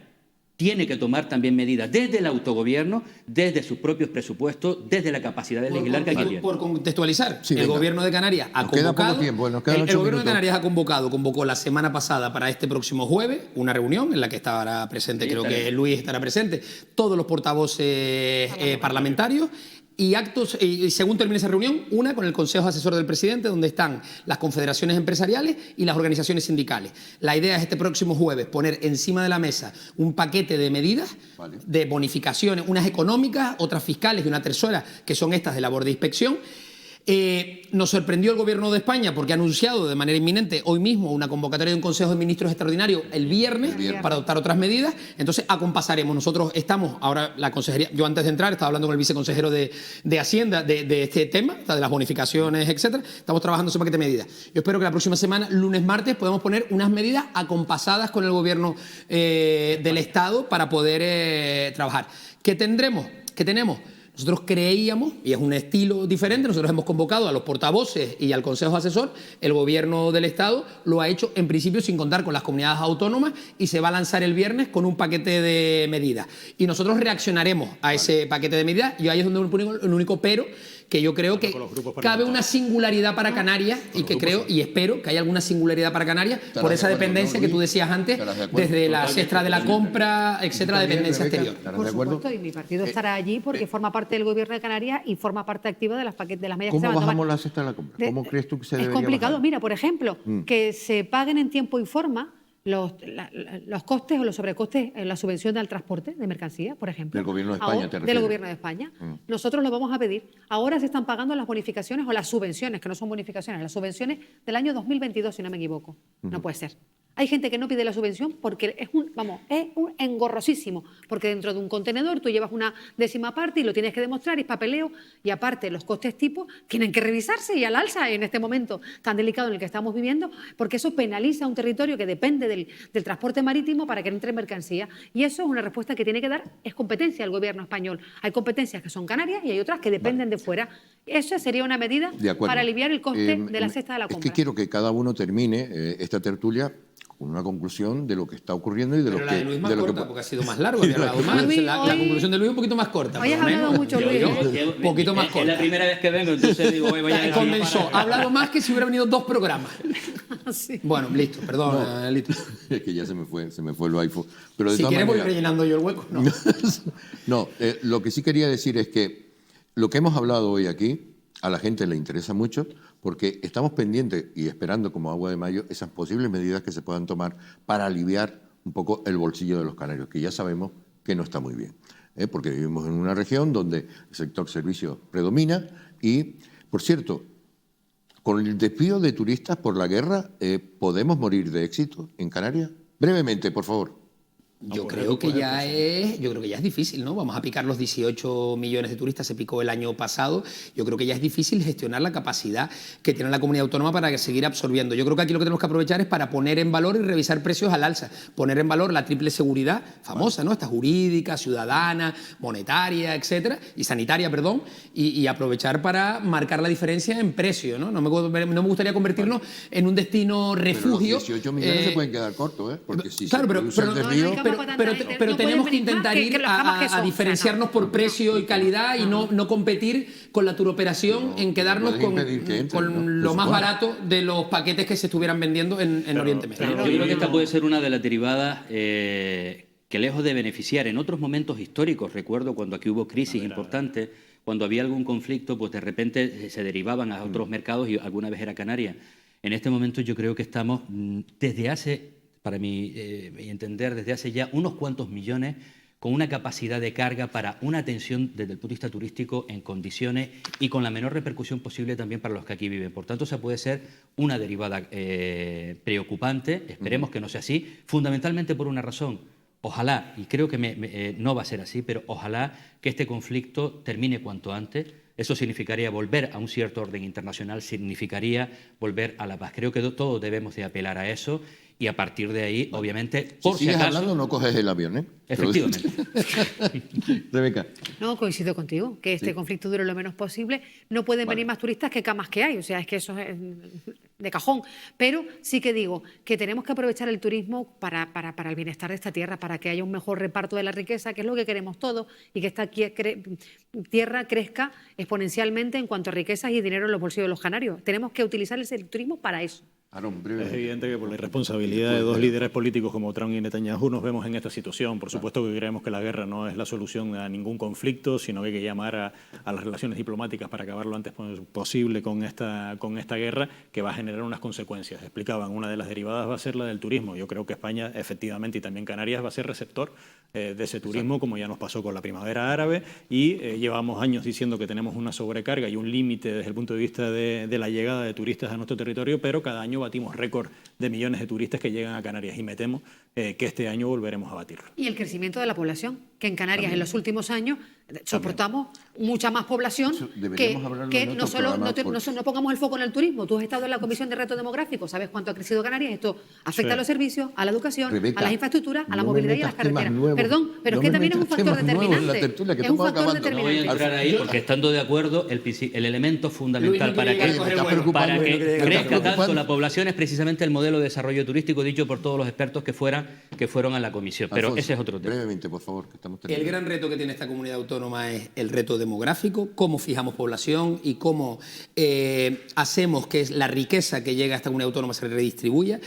tiene que tomar también medidas desde el autogobierno, desde sus propios presupuestos, desde la capacidad de legislar que aquí tiene. Por contextualizar, el Gobierno de Canarias ha convocado... El Gobierno de Canarias convocó la semana pasada para este próximo jueves una reunión en la que estará presente, creo que Luis estará presente, todos los portavoces parlamentarios. Y según termine esa reunión, una con el Consejo Asesor del Presidente, donde están las confederaciones empresariales y las organizaciones sindicales. La idea es este próximo jueves poner encima de la mesa un paquete de medidas, de bonificaciones, unas económicas, otras fiscales y una tercera, que son estas de labor de inspección. Nos sorprendió el Gobierno de España porque ha anunciado de manera inminente hoy mismo una convocatoria de un Consejo de Ministros extraordinario el viernes para adoptar otras medidas. Entonces acompasaremos. Nosotros estamos ahora, la consejería, yo antes de entrar estaba hablando con el viceconsejero de Hacienda de este tema, de las bonificaciones, etcétera. Estamos trabajando ese paquete de medidas. Yo espero que la próxima semana, lunes, martes, podamos poner unas medidas acompasadas con el Gobierno del Estado para poder trabajar. ¿Qué tenemos? Nosotros creíamos, y es un estilo diferente, nosotros hemos convocado a los portavoces y al Consejo Asesor, el Gobierno del Estado lo ha hecho en principio sin contar con las comunidades autónomas y se va a lanzar el viernes con un paquete de medidas. Y nosotros reaccionaremos a ese paquete de medidas y ahí es donde me pongo el único pero, que yo creo que cabe una singularidad para Canarias y que creo y espero que haya alguna singularidad para Canarias por esa dependencia que tú decías antes, desde la cestra de la compra, etcétera, dependencia exterior. Por supuesto, y mi partido estará allí porque forma parte del Gobierno de Canarias y forma parte activa de las medidas que se van a tomar. ¿Cómo bajamos la cesta de la compra? ¿Cómo crees tú que se debería Es complicado. bajar? Mira, por ejemplo, que se paguen en tiempo y forma los costes o los sobrecostes en la subvención al transporte de mercancías, por ejemplo. Del Gobierno de España, Ahora, ¿te del refieres? Gobierno de España. Nosotros lo vamos a pedir. Ahora se están pagando las bonificaciones o las subvenciones, que no son bonificaciones, las subvenciones del año 2022, si no me equivoco. No puede ser. Hay gente que no pide la subvención porque es un engorrosísimo, porque dentro de un contenedor tú llevas una décima parte y lo tienes que demostrar, y es papeleo, y aparte los costes tipo tienen que revisarse y al alza en este momento tan delicado en el que estamos viviendo, porque eso penaliza a un territorio que depende del transporte marítimo para que entre mercancía. Y eso es una respuesta que tiene que dar, es competencia del Gobierno español. Hay competencias que son canarias y hay otras que dependen de fuera. Esa sería una medida para aliviar el coste de la cesta de la compra. Es que quiero que cada uno termine esta tertulia con una conclusión de lo que está ocurriendo y de Pero lo la que... de Luis más de lo corta, que... porque ha sido más largo. La conclusión de Luis es un poquito más corta. Hoy has hablado mucho, Luis. Un poquito más corta. Es la primera vez que vengo, entonces digo, voy a Condensó. Ha hablado más que si hubiera venido 2 programas. Sí. Bueno, listo, perdón, Lito. Es que ya se me fue el iPhone. Pero de Si todas quieres voy maneras- rellenando yo el hueco. No. No, lo que sí quería decir es que lo que hemos hablado hoy aquí a la gente le interesa mucho porque estamos pendientes y esperando como agua de mayo esas posibles medidas que se puedan tomar para aliviar un poco el bolsillo de los canarios, que ya sabemos que no está muy bien, porque vivimos en una región donde el sector servicios predomina y, por cierto, con el desvío de turistas por la guerra, ¿podemos morir de éxito en Canarias? Brevemente, por favor. Yo creo que ya es difícil, ¿no? Vamos a picar los 18 millones de turistas, se picó el año pasado. Yo creo que ya es difícil gestionar la capacidad que tiene la comunidad autónoma para seguir absorbiendo. Yo creo que aquí lo que tenemos que aprovechar es para poner en valor y revisar precios al alza, poner en valor la triple seguridad famosa, ¿no? Esta jurídica, ciudadana, monetaria, etcétera, y sanitaria, perdón, y aprovechar para marcar la diferencia en precio, ¿no? No me gustaría convertirnos en un destino refugio. Pero los 18 millones se pueden quedar cortos, porque si claro, se produce el desvío... Pero tenemos que intentar ir a diferenciarnos por precio y calidad y no competir con la turoperación en quedarnos con lo más barato de los paquetes que se estuvieran vendiendo en Oriente Medio. Yo creo que esta puede ser una de las derivadas que lejos de beneficiar en otros momentos históricos, recuerdo cuando aquí hubo crisis importantes, cuando había algún conflicto, pues de repente se derivaban a otros mercados y alguna vez era Canarias. En este momento yo creo que estamos desde hace... para mi entender, desde hace ya unos cuantos millones, con una capacidad de carga para una atención desde el punto de vista turístico en condiciones y con la menor repercusión posible también para los que aquí viven. Por tanto, esa puede ser una derivada preocupante, esperemos que no sea así, fundamentalmente por una razón. Ojalá, y creo que no va a ser así, pero ojalá que este conflicto termine cuanto antes. Eso significaría volver a un cierto orden internacional, significaría volver a la paz. Creo que todos debemos de apelar a eso y a partir de ahí, obviamente, por si si sigues acaso... hablando, no coges el avión, ¿eh? Efectivamente. Rebeca. No, coincido contigo, que este conflicto dure lo menos posible. No pueden venir más turistas que camas que hay, o sea, es que eso es de cajón. Pero sí que digo que tenemos que aprovechar el turismo para el bienestar de esta tierra, para que haya un mejor reparto de la riqueza, que es lo que queremos todos, y que esta tierra crezca exponencialmente en cuanto a riquezas y dinero en los bolsillos de los canarios. Tenemos que utilizar el turismo para eso. Es evidente que por la irresponsabilidad de dos líderes políticos como Trump y Netanyahu nos vemos en esta situación. Por supuesto que creemos que la guerra no es la solución a ningún conflicto, sino que hay que llamar a las relaciones diplomáticas para acabar lo antes posible con esta guerra, que va a generar unas consecuencias. Explicaban, una de las derivadas va a ser la del turismo. Yo creo que España, efectivamente, y también Canarias, va a ser receptor de ese turismo, como ya nos pasó con la primavera árabe, y llevamos años diciendo que tenemos una sobrecarga y un límite desde el punto de vista de la llegada de turistas a nuestro territorio, pero cada año batimos récord de millones de turistas que llegan a Canarias, y me temo que este año volveremos a batirlo. Y el crecimiento de la población, que en Canarias en los últimos años soportamos mucha más población que no pongamos el foco en el turismo. Tú has estado en la Comisión de Reto Demográfico, sabes cuánto ha crecido Canarias. Esto afecta a los servicios, a la educación, Rebeca, a las infraestructuras, a la movilidad y a las carreteras. nuevos. Perdón, pero No es que me también es un metas factor temas nuevos en la determinante. tertulia, que Es un estamos factor acabando. No voy a determinante. entrar ahí porque, estando de acuerdo, el elemento fundamental Luis, no para quiere que, coger el vuelo. para que Está crezca tanto preocupando. la población es precisamente el modelo de desarrollo turístico dicho por todos los expertos que fueron a la comisión. Pero Alfonso, ese es otro tema. Brevemente, por favor, que estamos El terminando. gran reto que tiene esta comunidad autónoma es el reto demográfico, cómo fijamos población y cómo hacemos que la riqueza que llega a esta comunidad autónoma se redistribuya.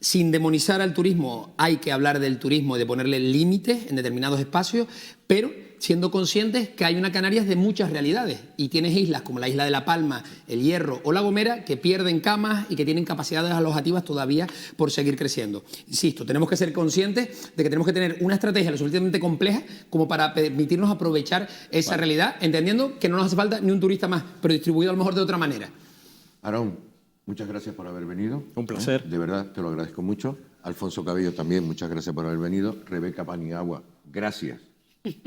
Sin demonizar al turismo, hay que hablar del turismo y de ponerle límites en determinados espacios, pero siendo conscientes que hay una Canarias de muchas realidades y tienes islas como la isla de La Palma, El Hierro o La Gomera que pierden camas y que tienen capacidades alojativas todavía por seguir creciendo. Insisto, tenemos que ser conscientes de que tenemos que tener una estrategia lo suficientemente compleja como para permitirnos aprovechar esa realidad, entendiendo que no nos hace falta ni un turista más, pero distribuido a lo mejor de otra manera. Aarón, muchas gracias por haber venido. Un placer. De verdad, te lo agradezco mucho. Alfonso Cabello también, muchas gracias por haber venido. Rebeca Paniagua, gracias,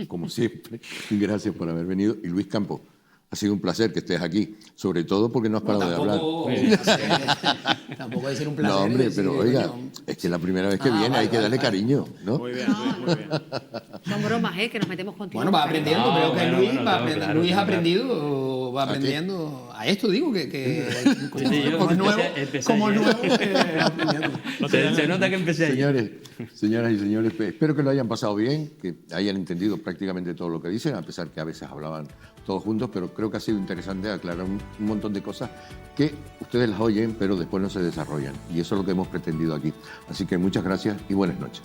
como siempre. Gracias por haber venido. Y Luis Campos, ha sido un placer que estés aquí, sobre todo porque no has parado de hablar. Tampoco hay que ser un placer. No, hombre, decir, pero oiga, coño, es que es la primera vez que viene, hay que darle cariño, ¿no? Muy bien, muy bien. Son bromas, que nos metemos contigo. Bueno, va aprendiendo, No, creo que bueno, Luis, bueno, va no, aprendiendo, claro, Luis ha claro. aprendido, va aprendiendo a esto, digo, que yo como nuevo, empecé como ayer. nuevo aprendiendo. Se nota que empecé ayer. Señores, señoras y señores, pues, espero que lo hayan pasado bien, que hayan entendido prácticamente todo lo que dicen, a pesar que a veces hablaban todos juntos, pero creo que ha sido interesante aclarar un montón de cosas que ustedes las oyen, pero después no se desarrollan. Y eso es lo que hemos pretendido aquí. Así que muchas gracias y buenas noches.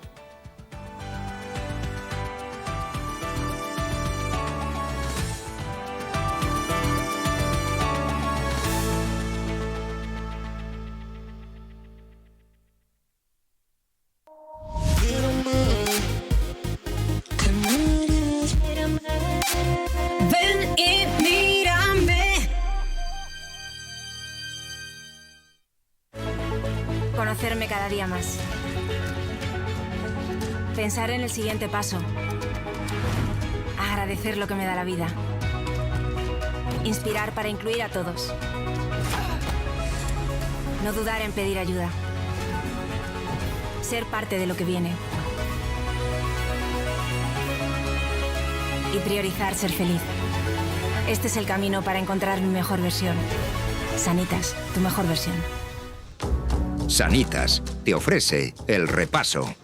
Ven y mírame. Conocerme cada día más. Pensar en el siguiente paso. Agradecer lo que me da la vida. Inspirar para incluir a todos. No dudar en pedir ayuda. Ser parte de lo que viene. Y priorizar ser feliz. Este es el camino para encontrar mi mejor versión. Sanitas, tu mejor versión. Sanitas te ofrece el repaso.